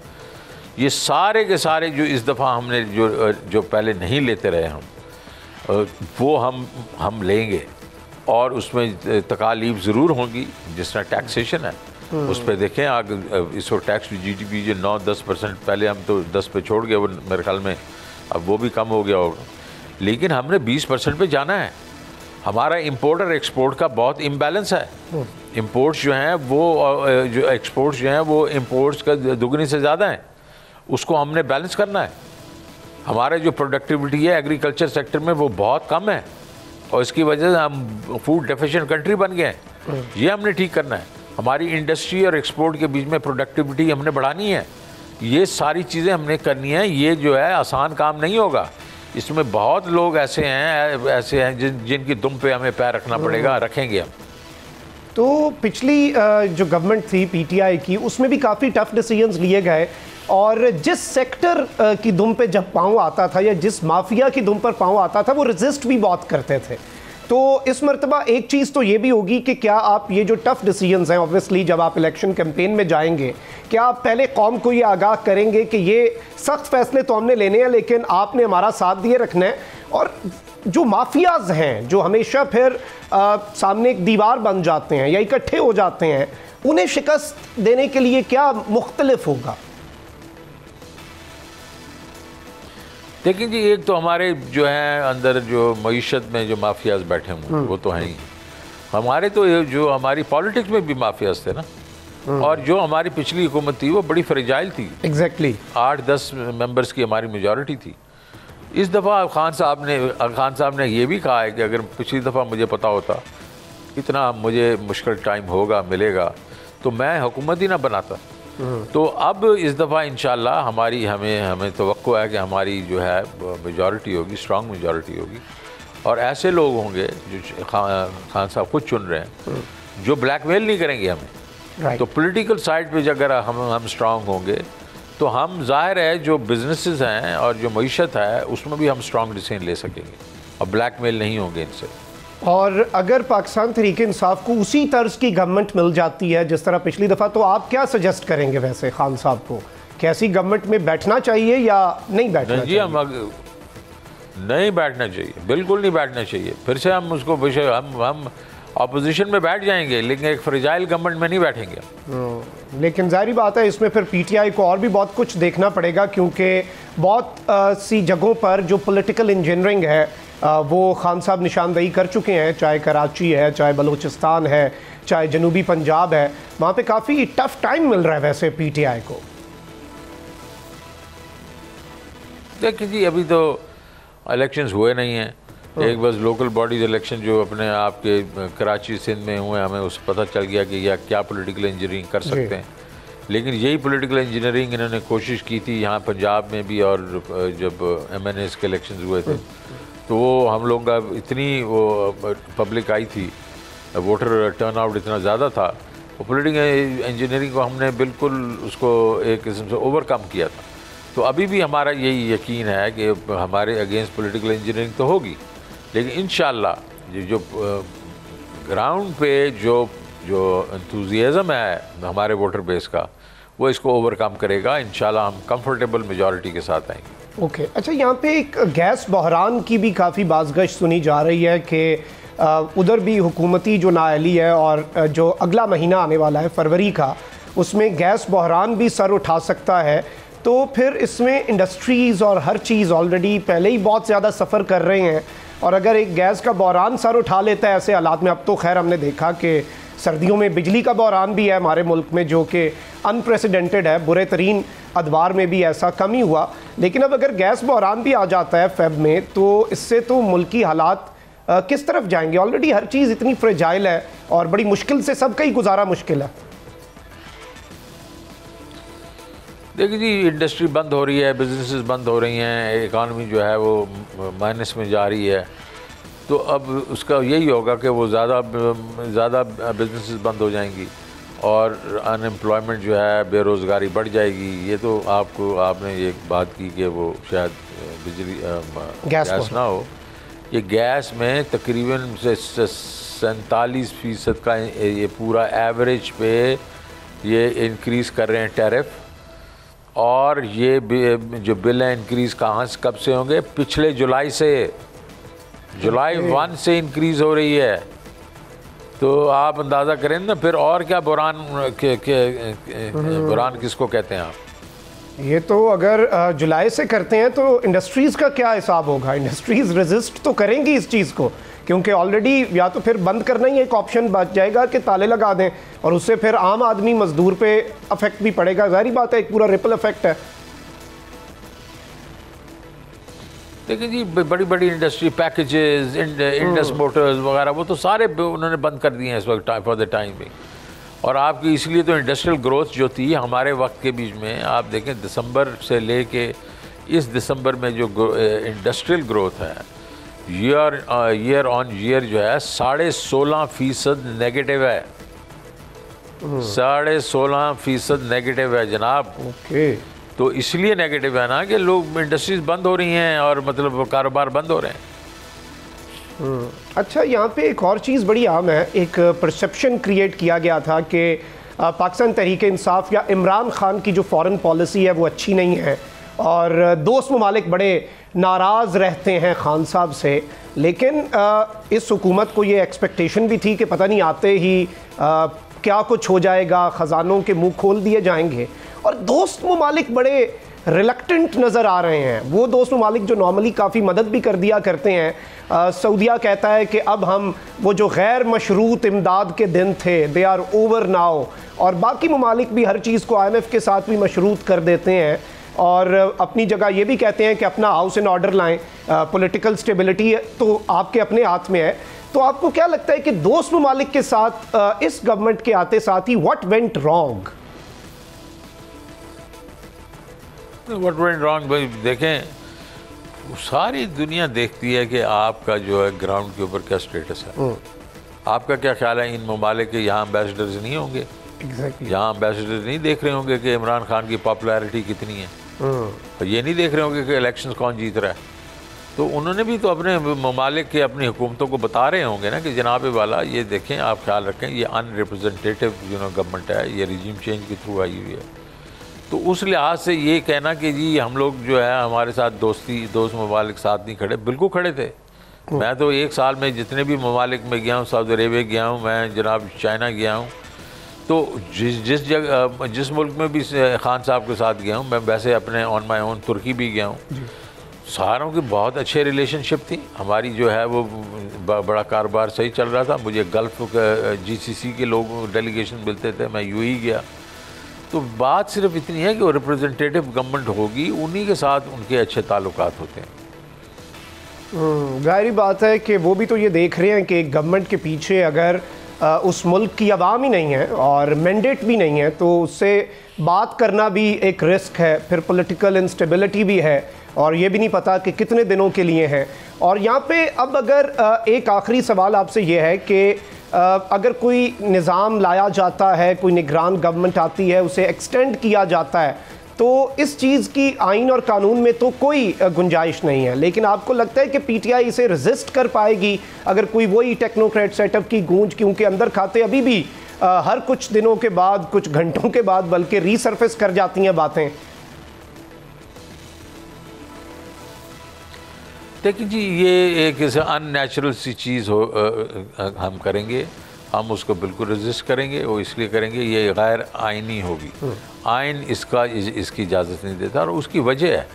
[SPEAKER 1] ये सारे के सारे जो इस दफ़ा हमने जो पहले नहीं लेते रहे वो हम लेंगे। और उसमें तकालीफ ज़रूर होंगी, जिस तरह टैक्सेशन है उस पर देखें आगे इस वक्त टैक्स GDP जो 9-10%, पहले हम तो 10 पे छोड़ गए, वो मेरे ख्याल में अब वो भी कम हो गया होगा, लेकिन हमने 20% पे जाना है। हमारा इंपोर्ट और एक्सपोर्ट का बहुत इम्बैलेंस है। इंपोर्ट्स जो हैं वो जो एक्सपोर्ट्स जो हैं वो इंपोर्ट्स का दुगनी से ज़्यादा हैं, उसको हमने बैलेंस करना है। हमारा जो प्रोडक्टिविटी है एग्रीकल्चर सेक्टर में वो बहुत कम है और इसकी वजह से हम फूड डेफिशिएंट कंट्री बन गए हैं। ये हमने ठीक करना है। हमारी इंडस्ट्री और एक्सपोर्ट के बीच में प्रोडक्टिविटी हमने बढ़ानी है। ये सारी चीज़ें हमने करनी है। ये जो है आसान काम नहीं होगा, इसमें बहुत लोग ऐसे हैं जिनकी दुम पे हमें पैर रखना पड़ेगा, रखेंगे हम।
[SPEAKER 4] तो पिछली जो गवर्नमेंट थी PTI की, उसमें भी काफ़ी टफ डिसीजंस लिए गए और जिस सेक्टर की दुम पे जब पाँव आता था या जिस माफिया की दुम पर पाँव आता था वो रेजिस्ट भी बहुत करते थे। तो इस मर्तबा एक चीज़ तो ये भी होगी कि क्या आप ये जो टफ डिसीजंस हैं, ऑब्वियसली जब आप इलेक्शन कैंपेन में जाएंगे, क्या आप पहले कौम को ये आगाह करेंगे कि ये सख्त फैसले तो हमने लेने हैं लेकिन आपने हमारा साथ दिए रखना है, और जो माफियाज हैं जो हमेशा फिर सामने एक दीवार बन जाते हैं या इकट्ठे हो जाते हैं, उन्हें शिकस्त देने के लिए क्या मुख्तलिफ होगा?
[SPEAKER 1] देखिए जी, एक तो हमारे जो है अंदर जो मईशत में जो माफियाज बैठे हुए वो तो हैं ही। हमारे तो जो हमारी पॉलिटिक्स में भी माफियाज थे ना, और जो हमारी पिछली हुकूमत थी वो बड़ी फ्रेजाइल थी।
[SPEAKER 4] एग्जैक्टली
[SPEAKER 1] 8-10 मेंबर्स की हमारी मेजॉरिटी थी। इस दफ़ा खान साहब ने ये भी कहा है कि अगर पिछली दफ़ा मुझे पता होता इतना मुझे मुश्किल टाइम होगा मिलेगा तो मैं हुकूमत ही ना बनाता। तो अब इस दफ़ा इंशाल्लाह हमें तवक्को है कि हमारी जो है मेजॉरिटी होगी, स्ट्रॉन्ग मेजॉरिटी होगी, और ऐसे लोग होंगे जो खान साहब खुद चुन रहे हैं जो ब्लैकमेल नहीं करेंगे हमें। तो पॉलिटिकल साइड पे अगर हम स्ट्रॉन्ग होंगे तो हम जाहिर है जो बिजनेसेस हैं और जो मईशत है उसमें भी हम स्ट्रॉन्ग डिसीजन ले सकेंगे और ब्लैकमेल नहीं होंगे इनसे।
[SPEAKER 4] और अगर पाकिस्तान तहरीक इंसाफ को उसी तर्ज की गवर्नमेंट मिल जाती है जिस तरह पिछली दफ़ा, तो आप क्या सजेस्ट करेंगे वैसे खान साहब को? कैसी गवर्नमेंट में बैठना चाहिए या नहीं बैठना चाहिए?
[SPEAKER 1] नहीं बैठना चाहिए, बिल्कुल नहीं बैठना चाहिए। फिर से हम उसको हम अपोजिशन में बैठ जाएंगे लेकिन एक फ्रेजाइल गवर्नमेंट में नहीं बैठेंगे।
[SPEAKER 4] लेकिन जाहिर बात है इसमें फिर PTI को और भी बहुत कुछ देखना पड़ेगा, क्योंकि बहुत सी जगहों पर जो पॉलिटिकल इंजीनियरिंग है वो खान साहब निशानदेही कर चुके हैं, चाहे कराची है, चाहे बलूचिस्तान है, चाहे जनूबी पंजाब है, वहाँ पे काफ़ी टफ टाइम मिल रहा है वैसे PTI को।
[SPEAKER 1] देखिए जी, अभी तो इलेक्शंस हुए नहीं हैं। एक बस लोकल बॉडीज इलेक्शन जो अपने आपके कराची सिंध में हुए, हमें उस पता चल गया कि या क्या पॉलिटिकल इंजीनियरिंग कर सकते हैं। लेकिन यही पॉलिटिकल इंजीनियरिंग इन्होंने कोशिश की थी यहाँ पंजाब में भी, और जब MNAs के इलेक्शंस हुए थे तो वो हम लोगों का इतनी वो पब्लिक आई थी, वोटर टर्नआउट इतना ज़्यादा था, वो पॉलिटिकल इंजीनियरिंग को हमने बिल्कुल उसको एक किस्म से ओवरकम किया था। तो अभी भी हमारा यही यकीन है कि हमारे अगेंस्ट पॉलिटिकल इंजीनियरिंग तो होगी, लेकिन इंशाल्लाह जो ग्राउंड पे जो एंथुजियाज़म है हमारे वोटर बेस का, वो इसको ओवरकम करेगा। इंशाल्लाह हम कंफर्टेबल मेजॉरिटी के साथ आएंगे।
[SPEAKER 4] ओके अच्छा, यहाँ पे एक गैस बहरान की भी काफ़ी बाज़गश सुनी जा रही है कि उधर भी हुकूमती जो नाअहली है, और जो अगला महीना आने वाला है फरवरी का, उसमें गैस बहरान भी सर उठा सकता है। तो फिर इसमें इंडस्ट्रीज़ और हर चीज़ ऑलरेडी पहले ही बहुत ज़्यादा सफ़र कर रहे हैं, और अगर एक गैस का बहरान सर उठा लेता है ऐसे हालात में, अब तो खैर हमने देखा कि सर्दियों में बिजली का बहरान भी है हमारे मुल्क में जो कि अनप्रेसिडेंटेड है, बुरे तरीन अदवार में भी ऐसा कम ही हुआ, लेकिन अब अगर गैस बहरान भी आ जाता है फ़ेब में, तो इससे तो मुल्की हालात किस तरफ जाएंगे? ऑलरेडी हर चीज़ इतनी फ्रेजाइल है और बड़ी मुश्किल से सबका ही गुजारा मुश्किल है।
[SPEAKER 1] देखिए जी, इंडस्ट्री बंद हो रही है, बिजनेसेस बंद हो रही हैं, इकानमी जो है वो माइनस में जा रही है, तो अब उसका यही होगा कि वो ज़्यादा बिजनेसेस बंद हो जाएंगी और अनएम्प्लॉयमेंट जो है, बेरोज़गारी बढ़ जाएगी। ये तो आपने ये बात की कि वो शायद बिजली गैस ना हो, ये गैस में तकरीबन 47% का ये पूरा एवरेज पे ये इंक्रीज़ कर रहे हैं टैरिफ। और ये जो बिल है इंक्रीज़ कब से होंगे? पिछले जुलाई से, जुलाई 1 से इंक्रीज़ हो रही है। तो आप अंदाज़ा करें ना, फिर और क्या बुरान किसको कहते हैं आप?
[SPEAKER 4] ये तो अगर जुलाई से करते हैं तो इंडस्ट्रीज़ का क्या हिसाब होगा? इंडस्ट्रीज़ रेजिस्ट तो करेंगी इस चीज़ को, क्योंकि ऑलरेडी या तो फिर बंद करना ही एक ऑप्शन बच जाएगा कि ताले लगा दें, और उससे फिर आम आदमी मजदूर पे अफेक्ट भी पड़ेगा। ज़ाहिर बात है, एक पूरा रिपल इफेक्ट है।
[SPEAKER 1] देखिए जी, बड़ी बड़ी इंडस्ट्री, पैकेजेस, इंडस मोटर्स वगैरह, वो तो सारे उन्होंने बंद कर दिए हैं इस वक्त फॉर द टाइम भी। और आपकी इसलिए तो इंडस्ट्रियल ग्रोथ जो थी हमारे वक्त के बीच में, आप देखें दिसंबर से लेके इस दिसंबर में जो इंडस्ट्रियल ग्रोथ है ईयर ऑन ईयर जो है 16.5% नेगेटिव है। 16.5% नेगेटिव है जनाब।
[SPEAKER 4] ओके,
[SPEAKER 1] तो इसलिए नेगेटिव है ना कि लोग, इंडस्ट्रीज बंद हो रही हैं और मतलब कारोबार बंद हो रहे हैं।
[SPEAKER 4] अच्छा, यहाँ पे एक और चीज़ बड़ी आम है, एक परसेप्शन क्रिएट किया गया था कि पाकिस्तान तहरीक-ए-इंसाफ या इमरान खान की जो फॉरेन पॉलिसी है वो अच्छी नहीं है और दोस्त ममालिक बड़े नाराज़ रहते हैं खान साहब से। लेकिन इस हुकूमत को ये एक्सपेक्टेशन भी थी कि पता नहीं आते ही क्या कुछ हो जाएगा, ख़जानों के मुंह खोल दिए जाएंगे, और दोस्त ममालिक बड़े रिलक्टेंट नज़र आ रहे हैं। वो दोस्त ममालिक जो नॉर्मली काफ़ी मदद भी कर दिया करते हैं। सऊदीया कहता है कि अब हम वो जो गैर मशरूत इमदाद के दिन थे दे आर ओवर नाउ, और बाकी ममालिक भी हर चीज़ को IMF के साथ भी मशरूत कर देते हैं और अपनी जगह ये भी कहते हैं कि अपना हाउस इन ऑर्डर लाएं। पॉलिटिकल स्टेबिलिटी तो आपके अपने हाथ में है। तो आपको क्या लगता है कि दोस्त ममालिक के साथ इस गवर्नमेंट के आते साथ ही what went wrong?
[SPEAKER 1] What went wrong भाई, देखें सारी दुनिया देखती है कि आपका जो है ग्राउंड के ऊपर क्या स्टेटस है। आपका क्या ख्याल है, इन ममालिक के यहाँ एम्बेसडर्स नहीं होंगे?
[SPEAKER 4] Exactly.
[SPEAKER 1] यहाँ एम्बेसडर्स नहीं देख रहे होंगे कि इमरान खान की पॉपुलैरिटी कितनी है, और ये नहीं देख रहे होंगे कि इलेक्शंस कौन जीत रहा है। तो उन्होंने भी तो अपने ममालिक के, अपनी हुकूमतों को बता रहे होंगे ना कि जनाब वाला ये देखें, आप ख्याल रखें, ये अनरिप्रेजेंटेटिव गवर्नमेंट है, ये रिजीम चेंज के थ्रू आई हुई है। तो उस लिहाज से ये कहना कि जी हम लोग जो है हमारे साथ दोस्त ममालिक साथ नहीं खड़े, बिल्कुल खड़े थे। मैं तो एक साल में जितने भी ममालिक में गया हूँ, सऊदी अरेबिया गया हूँ, मैं जनाब चाइना गया हूँ, तो जिस मुल्क में भी खान साहब के साथ गया हूँ, मैं वैसे अपने ऑन माई ओन तुर्की भी गया हूँ, सारों की बहुत अच्छे रिलेशनशिप थी हमारी, जो है वो बड़ा कारोबार सही चल रहा था। मुझे गल्फ़ GCC के लोग डेलीगेशन मिलते थे, मैं UAE गया। तो बात सिर्फ इतनी है कि वो रिप्रेजेंटेटिव गवर्नमेंट होगी, उन्हीं के साथ उनके अच्छे ताल्लुकात होते हैं।
[SPEAKER 4] जाहिर बात है कि वो भी तो ये देख रहे हैं कि गवर्नमेंट के पीछे अगर उस मुल्क की आवाम ही नहीं है और मैंडेट भी नहीं है, तो उससे बात करना भी एक रिस्क है। फिर पॉलिटिकल इंस्टेबिलिटी भी है और ये भी नहीं पता कि कितने दिनों के लिए है। और यहाँ पे अब अगर एक आखिरी सवाल आपसे ये है कि अगर कोई निज़ाम लाया जाता है, कोई निगरान गवर्नमेंट आती है, उसे एक्सटेंड किया जाता है, तो इस चीज़ की आइन और कानून में तो कोई गुंजाइश नहीं है, लेकिन आपको लगता है कि PTI इसे रेजिस्ट कर पाएगी अगर कोई वही टेक्नोक्रेट सेटअप की गूंज, क्योंकि अंदर खाते अभी भी हर कुछ दिनों के बाद, कुछ घंटों के बाद बल्कि रीसर्फेस कर जाती हैं बातें?
[SPEAKER 1] देखिए जी, ये एक अननेचुरल सी चीज़ हो, हम करेंगे, हम उसको बिल्कुल रेजिस्ट करेंगे। वो इसलिए करेंगे, ये गैर आइनी होगी, आइन इसकी इजाज़त नहीं देता। और उसकी वजह है,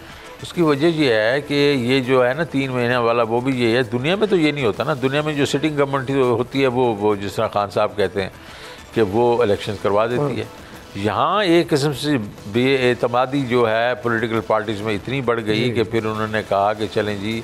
[SPEAKER 1] उसकी वजह ये है कि ये जो है ना 3 महीने वाला, वो भी ये है। दुनिया में तो ये नहीं होता ना, दुनिया में जो सिटिंग गवर्नमेंट होती है वो जिस तरह खान साहब कहते हैं कि वो इलेक्शन करवा देती है। यहाँ एक किस्म से बेएतमादी जो है पॉलिटिकल पार्टीज़ में इतनी बढ़ गई कि फिर उन्होंने कहा कि चलें जी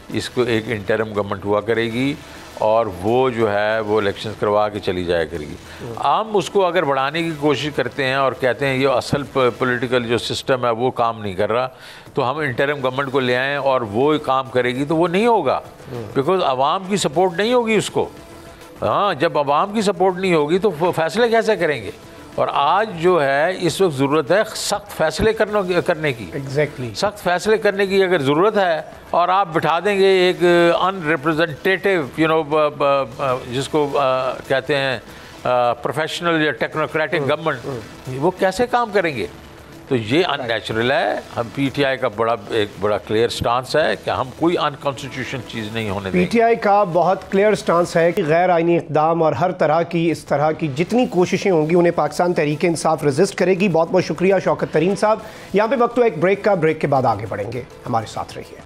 [SPEAKER 1] इसको एक इंटरिम गवर्नमेंट हुआ करेगी और वो जो है वो इलेक्शंस करवा के चली जाया करेगी। हम उसको अगर बढ़ाने की कोशिश करते हैं और कहते हैं ये असल पॉलिटिकल जो सिस्टम है वो काम नहीं कर रहा, तो हम इंटरिम गवर्नमेंट को ले आएँ और वो काम करेगी, तो वो नहीं होगा, बिकॉज आवाम की सपोर्ट नहीं होगी उसको। हाँ, जब आवाम की सपोर्ट नहीं होगी तो फैसले कैसे करेंगे? और आज जो है इस वक्त ज़रूरत है सख्त फैसले करने की।
[SPEAKER 4] एग्जैक्टली
[SPEAKER 1] सख्त फैसले करने की अगर ज़रूरत है और आप बिठा देंगे एक अनरिप्रेजेंटेटिव जिसको कहते हैं प्रोफेशनल या टेक्नोक्रेटिक गवर्नमेंट, वो कैसे काम करेंगे? तो ये अननेचुरल है। हम पीटीआई का एक बड़ा क्लियर स्टांस है कि हम कोई अनकॉन्स्टिट्यूशन चीज़ नहीं होने देंगे।
[SPEAKER 4] पीटीआई का बहुत क्लियर स्टांस है कि गैर आईनी इक़दाम और हर तरह की इस तरह की जितनी कोशिशें होंगी उन्हें पाकिस्तान तहरीक-ए-इंसाफ रेजिस्ट करेगी। बहुत बहुत शुक्रिया शौकत तरीन साहब। यहाँ पे वक्त एक ब्रेक का, ब्रेक के बाद आगे बढ़ेंगे, हमारे साथ रहिए।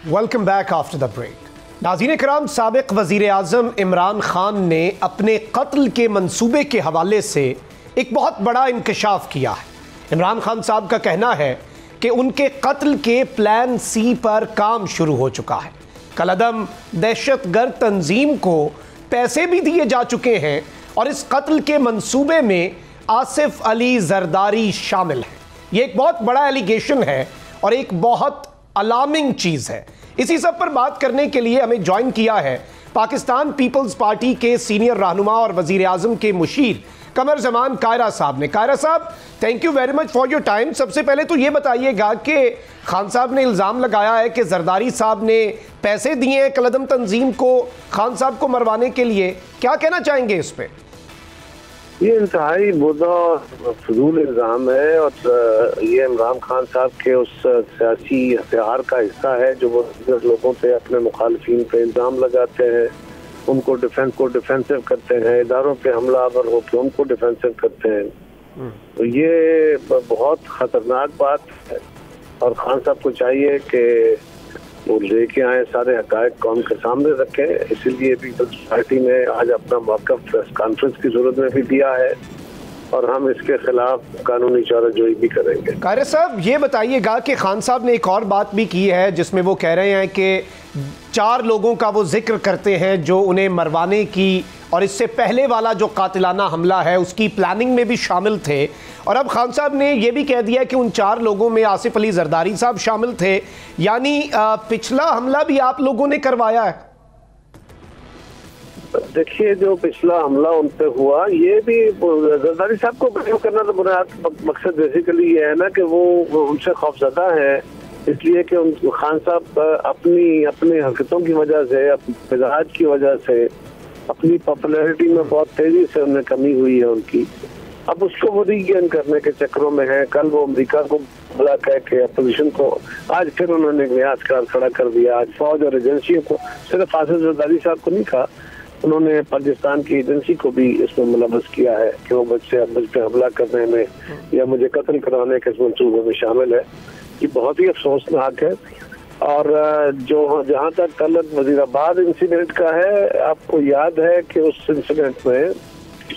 [SPEAKER 4] Welcome back after the break. नाज़रीन कराम, साबिक़ वज़ीर आज़म इमरान खान ने अपने कत्ल के मंसूबे के हवाले से एक बहुत बड़ा इंकशाफ किया है। इमरान खान साहब का कहना है कि उनके कत्ल के प्लान सी पर काम शुरू हो चुका है। कलअदम दहशतगर्द तंजीम को पैसे भी दिए जा चुके हैं और इस कत्ल के मंसूबे में आसिफ अली जरदारी शामिल है। ये एक बहुत बड़ा एलिगेशन है और एक बहुत अलार्मिंग चीज़ है। इसी सब पर बात करने के लिए हमें ज्वाइन किया है पाकिस्तान पीपल्स पार्टी के सीनियर रहनुमा और वजीर आज़म के मुशीर कमर जमान कायरा साहब ने। कायरा साहब, thank you very much for your time. सबसे पहले तो ये बताइएगा कि खान साहब ने इल्ज़ाम लगाया है कि जरदारी साहब ने पैसे दिए हैं कलअदम तंजीम को खान साहब को मरवाने के लिए, क्या कहना चाहेंगे इस पर?
[SPEAKER 2] ये इंतहाई बुरा फजूल इल्ज़ाम है और ये इमरान खान साहब के उस सियासी हथियार का हिस्सा है जो वो लोगों पे, अपने मुखालफिन पे इल्ज़ाम लगाते हैं, उनको डिफेंसिव करते हैं, इदारों पे हमलावर होकर उनको डिफेंसिव करते हैं। तो ये बहुत ख़तरनाक बात है और खान साहब को चाहिए कि वो लेके आए, सारे हक़ाइक़ कौम के सामने रखें। इसीलिए पीपल्स पार्टी ने आज अपना मौक़िफ़ प्रेस कॉन्फ्रेंस की ज़रूरत में भी दिया है और हम इसके खिलाफ कानूनी चाराजोई भी करेंगे।
[SPEAKER 4] कायरा साहब, ये बताइएगा कि खान साहब ने एक और बात भी की है जिसमें वो कह रहे हैं कि 4 लोगों का वो जिक्र करते हैं जो उन्हें मरवाने की और इससे पहले वाला जो कातिलाना हमला है उसकी प्लानिंग में भी शामिल थे। और अब खान साहब ने यह भी कह दिया कि उन 4 लोगों में आसिफ अली जरदारी साहब शामिल थे, यानी पिछला हमला भी आप लोगों ने करवाया है।
[SPEAKER 2] देखिए, जो पिछला हमला उन पे हुआ, ये भी जरदारी साहब को ब्लेम करना तो बुनियाद मकसद बेसिकली ये है ना कि वो उनसे खौफजदा है, इसलिए कि खान साहब अपनी हरकतों की वजह से, अपनी मिजाज की वजह से, अपनी पॉपुलैरिटी में बहुत तेजी से उन्हें कमी हुई है उनकी। अब उसको वो रीगेन करने के चक्रों में है। कल वो अमेरिका को बुला कह के अपोजिशन को, आज फिर उन्होंने न्याज खड़ा कर दिया। आज फौज और एजेंसियों को, सिर्फ आसिफ जरदारी साहब को नहीं कहा, उन्होंने पाकिस्तान की एजेंसी को भी इसमें मुलव्वस किया है कि वो मुझ पे हमला करने में या मुझे कत्ल कराने के इस मंसूबे में शामिल है। ये बहुत ही अफसोसनाक है। और जो जहाँ तक कल वजीराबाद इंसिडेंट का है, आपको याद है कि उस इंसिडेंट में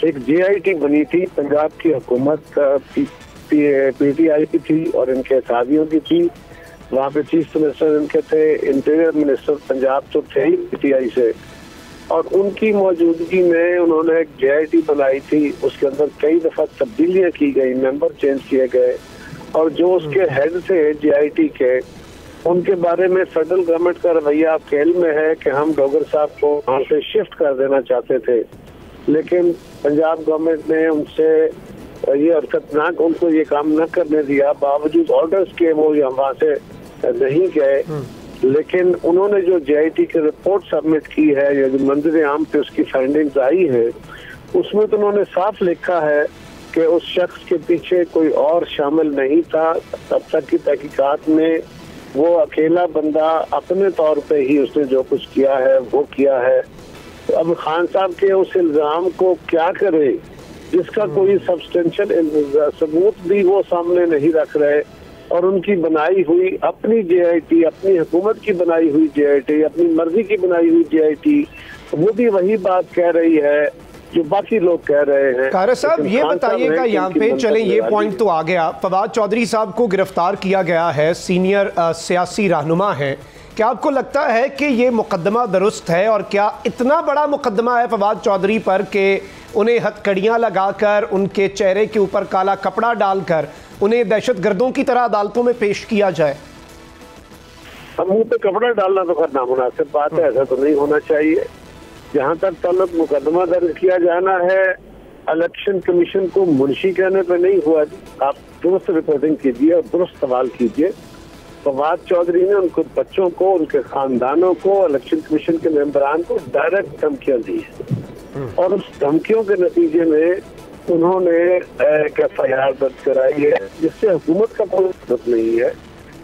[SPEAKER 2] एक JIT बनी थी, पंजाब की हुकूमत PTI की थी और इनके साथियों की थी। वहाँ पे चीफ मिनिस्टर इनके थे, इंटीरियर मिनिस्टर पंजाब तो थे ही PTI से, और उनकी मौजूदगी में उन्होंने एक JIT बनाई थी। उसके अंदर कई दफा तब्दीलियां की गई, मेंबर चेंज किए गए, और जो उसके हेड थे JIT के, उनके बारे में फेडरल गवर्नमेंट का रवैया आपके इल्म में है कि हम डोगर साहब को वहाँ से शिफ्ट कर देना चाहते थे, लेकिन पंजाब गवर्नमेंट ने उनसे ये हरकतनाक उनको ये काम न करने दिया। बावजूद ऑर्डर्स के वो वहाँ से नहीं गए, लेकिन उन्होंने जो JIT की रिपोर्ट सबमिट की है या जो मंजर आम पे उसकी फाइंडिंग्स आई है, उसमें तो उन्होंने साफ लिखा है कि उस शख्स के पीछे कोई और शामिल नहीं था। तब तक की तहकीकात में वो अकेला बंदा अपने तौर पे ही उसने जो कुछ किया है वो किया है। तो अब खान साहब के उस इल्जाम को क्या करे जिसका कोई सब्सटेंशियल सबूत भी वो सामने नहीं रख रहे। और उनकी बनाई हुई अपनी JIT, अपनी हुकूमत की बनाई हुई JIT, अपनी मर्जी की बनाई हुई JIT, वो भी वही बात कह रही है जो बाकी लोग कह रहे हैं।
[SPEAKER 4] कारर साहब ये बताइएगा, यहाँ पे चलें, ये पॉइंट तो आ गया, फवाद चौधरी साहब को गिरफ्तार किया गया है, सीनियर सियासी रहनुमा है, क्या आपको लगता है कि ये मुकदमा दुरुस्त है? और क्या इतना बड़ा मुकदमा है फवाद चौधरी पर कि उन्हें हथकड़ियाँ लगाकर, उनके चेहरे के ऊपर काला कपड़ा डालकर उन्हें दहशतगर्दों की तरह अदालतों में पेश किया जाए?
[SPEAKER 2] अब मुंह पे कपड़ा डालना तो खैर नामुनासिब बात है, ऐसा तो नहीं होना चाहिए। जहाँ तक ताल्लुक मुकदमा दर्ज किया जाना है, इलेक्शन कमीशन को मुंशी कहने पे नहीं हुआ। आप दुरुस्त रिपोर्टिंग कीजिए और दुरुस्त सवाल कीजिए। फवाद चौधरी ने उनको बच्चों को, उनके खानदानों को, इलेक्शन कमीशन के मेंबरान को डायरेक्ट धमकियां दी है और उस धमकियों के नतीजे में उन्होंने एक FIR दर्ज कराई है जिससे हुकूमत का कोई मतलब नहीं है।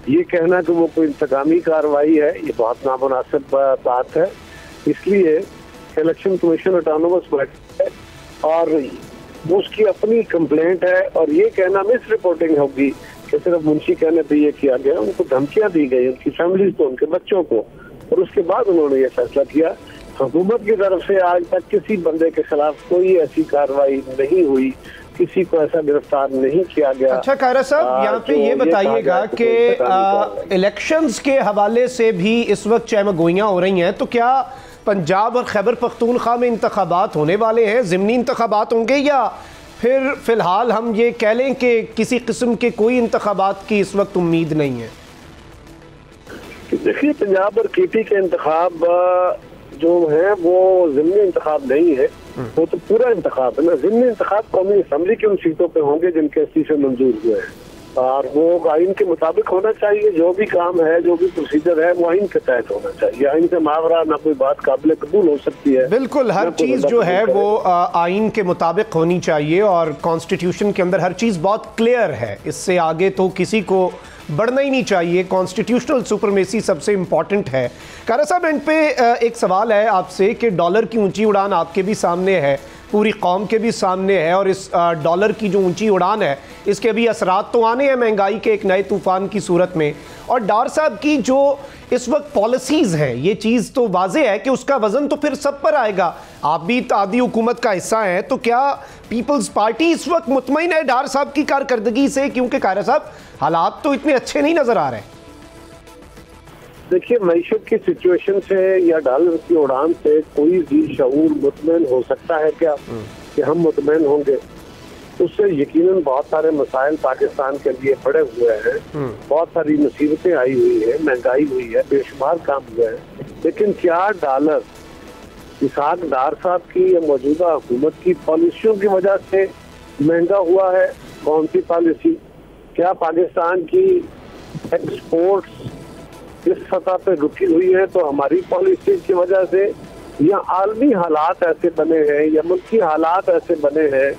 [SPEAKER 2] ये कहना कि वो कोई इंतकामी कार्रवाई है, ये बहुत नामुनासिब बात है। इसलिए इलेक्शन कमीशन ऑटोनोमस बॉडी है और उसकी अपनी कंप्लेंट है और ये कहना मिस रिपोर्टिंग होगी कि सिर्फ मुंशी कहने पे ये किया गया। उनको धमकियां दी गई, उनकी फैमिली को, उनके बच्चों को, और उसके बाद उन्होंने ये फैसला किया। हुकूमत की तरफ से आज तक किसी बंदे के खिलाफ कोई ऐसी कार्रवाई नहीं हुई, किसी को ऐसा गिरफ्तार नहीं किया गया।
[SPEAKER 4] अच्छा कायरा साहब, यहाँ पे ये बताइएगा कि इलेक्शंस के हवाले से भी इस वक्त चहमगोइयाँ हो रही हैं, तो क्या पंजाब और खैबर पख्तूनख्वा में इंतखाबात होने वाले हैं, ज़िमनी इंतखाबात होंगे, या फिर फ़िलहाल हम ये कह लें कि किसी किस्म के कोई इंतखाबात की इस वक्त उम्मीद नहीं है?
[SPEAKER 2] देखिए, पंजाब और KT के इंतखाब जो है वो ज़िमनी इंतखाब नहीं है, वो तो पूरा इंतखाब है ना। ज़िमनी इंतखाब कौमी असम्बली की उन सीटों पे होंगे जिनके इस्तीफे मंजूर हुए हैं और वो आइन के मुताबिक होना चाहिए। जो भी काम है, जो भी प्रोसीजर है, वो आइन के तहत होना चाहिए। आइन से मावरा ना कोई बात काबिल कबूल हो सकती है।
[SPEAKER 4] बिल्कुल, हर चीज़ जो है वो आइन के मुताबिक होनी चाहिए और कॉन्स्टिट्यूशन के अंदर हर चीज़ बहुत क्लियर है। इससे आगे तो किसी को बढ़ना ही नहीं चाहिए। कॉन्स्टिट्यूशनल सुपरमेसी सबसे इम्पॉर्टेंट है। कारा साहब, इन पे एक सवाल है आपसे कि डॉलर की ऊंची उड़ान आपके भी सामने है, पूरी कौम के भी सामने है, और इस डॉलर की जो ऊंची उड़ान है इसके अभी असरात तो आने हैं महंगाई के एक नए तूफान की सूरत में। और डार साहब की जो इस वक्त पॉलिसीज़ हैं, ये चीज़ तो वाज़े है कि उसका वज़न तो फिर सब पर आएगा। आप भी आधी हुकूमत का हिस्सा हैं, तो क्या पीपल्स पार्टी इस वक्त मुतमईन है डार साहब की कारकर्दगी से? क्योंकि कायरा साहब, हालात तो इतने अच्छे नहीं नज़र आ रहे।
[SPEAKER 2] देखिए, मईशत की सिचुएशन से या डॉलर की उड़ान से कोई भी शऊर मुतमईन हो सकता है क्या कि हम मुतमईन होंगे? उससे यकीनन बहुत सारे मसाइल पाकिस्तान के लिए पड़े हुए हैं, बहुत सारी मुसीबतें आई हुई है, महंगाई हुई है, बेशुमार काम हुए हैं। लेकिन क्या डॉलर इसहाक डार साहब की या मौजूदा हुकूमत की पॉलिसियों की वजह से महंगा हुआ है? कौन सी पॉलिसी? क्या पाकिस्तान की एक्सपोर्ट्स इस सतह पे रुकी हुई है तो हमारी पॉलिसी की वजह से, या आलमी हालात ऐसे बने हैं, या मुल्की हालात ऐसे बने हैं,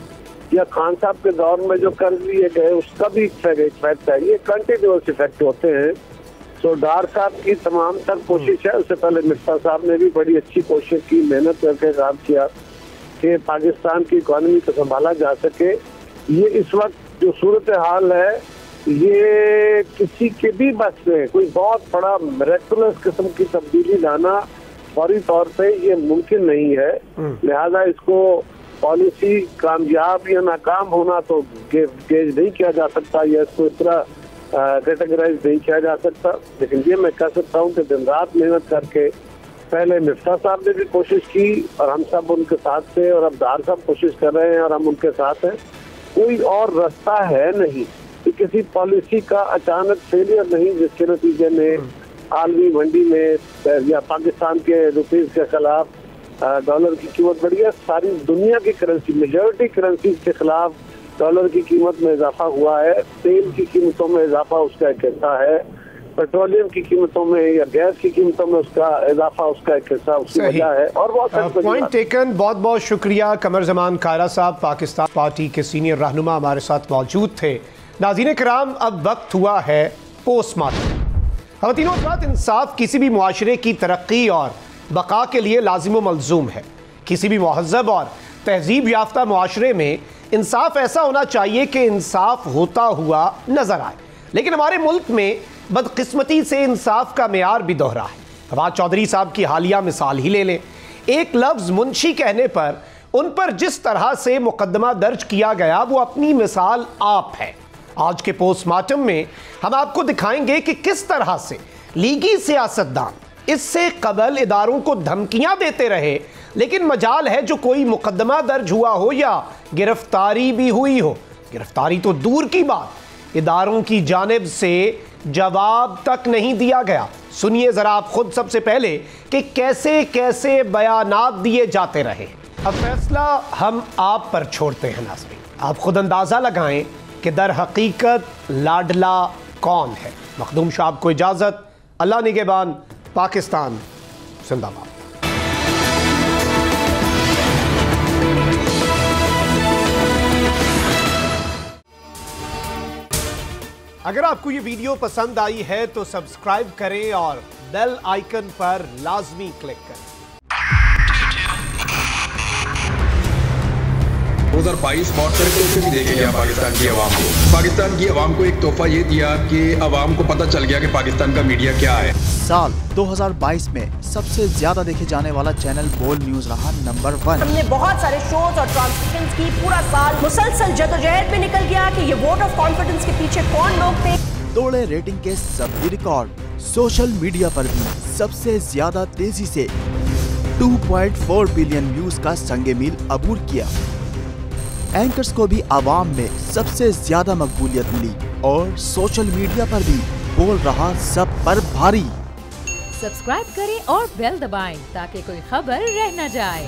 [SPEAKER 2] या खान साहब के दौर में जो कर्ज लिए गए उसका भी इफेक्ट है? ये कंटिन्यूअस इफेक्ट होते हैं। तो डार साहब की तमाम तर कोशिश है, उससे पहले मिर्जा साहब ने भी बड़ी अच्छी कोशिश की, मेहनत करके काम किया कि पाकिस्तान की इकॉनमी को संभाला जा सके। ये इस वक्त जो सूरत हाल है, ये किसी के भी बस में कोई बहुत बड़ा मिरेकुलस किस्म की तब्दीली लाना फौरी तौर पे ये मुमकिन नहीं है। लिहाजा इसको पॉलिसी कामयाब या नाकाम होना तो गेज नहीं किया जा सकता, या इसको इतना कैटेगराइज नहीं किया जा सकता। लेकिन ये मैं कह सकता हूँ कि दिन रात मेहनत करके पहले मिर्जा साहब ने भी कोशिश की और हम सब उनके साथ थे, और अब डार साहब कोशिश कर रहे हैं और हम उनके साथ हैं। कोई और रास्ता है नहीं कि किसी पॉलिसी का अचानक फेलियर नहीं जिसके नतीजे में आलमी मंडी में या पाकिस्तान के रुपीज के खिलाफ डॉलर की कीमत बढ़ी है। सारी दुनिया की करेंसी, मेजॉरिटी करेंसी के खिलाफ डॉलर की कीमत में इजाफा हुआ है। तेल की कीमतों में इजाफा उसका एक हिस्सा है, पेट्रोलियम की कीमतों में या गैस की कीमतों में उसका इजाफा उसका एक हिस्सा उसकी वजह है। और बहुत
[SPEAKER 4] पॉइंट टेकन, बहुत बहुत शुक्रिया। कमर जमान कायरा साहब पाकिस्तान पार्टी के सीनियर रहनुमा हमारे साथ मौजूद थे। नाज़रीन किराम, अब वक्त हुआ है पोस्टमार्टम। ख़वातीनो हज़रात, इंसाफ किसी भी मुआशरे की तरक्की और बका के लिए लाजिम व मलजूम है। किसी भी महज़ब और तहजीब याफ्ता मुआशरे में इंसाफ ऐसा होना चाहिए कि इंसाफ होता हुआ नजर आए। लेकिन हमारे मुल्क में बदकिस्मती से इंसाफ का मेयार भी दोहरा है। फवाद चौधरी साहब की हालिया मिसाल ही ले लें। एक लफ्ज़ मुंशी कहने पर उन पर जिस तरह से मुकदमा दर्ज किया गया, वो अपनी मिसाल आप है। आज के पोस्टमार्टम में हम आपको दिखाएंगे कि किस तरह से लीगी सियासतदान इससे कबल इदारों को धमकियां देते रहे, लेकिन मजाल है जो कोई मुकदमा दर्ज हुआ हो या गिरफ्तारी भी हुई हो, गिरफ्तारी तो दूर की बात, इदारों की जानिब से जवाब तक नहीं दिया गया। सुनिए जरा आप खुद सबसे पहले कि कैसे कैसे बयानात दिए जाते रहे। अब फैसला हम आप पर छोड़ते हैं नाज़रीन, आप खुद अंदाज़ा लगाएं कि दर हकीकत लाडला कौन है। मखदूम साहब को इजाज़त, अल्लाह निगहबान, पाकिस्तान जिंदाबाद। अगर आपको ये वीडियो पसंद आई है तो सब्सक्राइब करें और बेल आइकन पर लाजमी क्लिक करें।
[SPEAKER 5] 2022 बहुत सारे तोहफे भी देके गया पाकिस्तान की आवाम को। पाकिस्तान की आवाम को एक तोहफा ये दिया कि आवाम को पता चल गया कि पाकिस्तान का मीडिया क्या है।
[SPEAKER 6] साल 2022 में सबसे ज्यादा देखे जाने वाला चैनल बोल्ड न्यूज रहा नंबर 1।
[SPEAKER 7] हमने बहुत सारे शोज और ट्रांसमिशंस की, पूरा साल मुसलसल जदोजहद में निकल गया कि ये वोट ऑफ कॉन्फिडेंस के पीछे कौन लोग थे।
[SPEAKER 6] तोड़े रेटिंग के सभी रिकॉर्ड। सोशल मीडिया पर भी सबसे ज्यादा तेजी से 2.4 बिलियन व्यूज का संगे मील अबूर किया। एंकर्स को भी आवाम में सबसे ज्यादा मकबूलियत मिली और सोशल मीडिया पर भी बोल रहा सब पर भारी।
[SPEAKER 3] सब्सक्राइब करें और बेल दबाएं ताकि कोई खबर रह न जाए।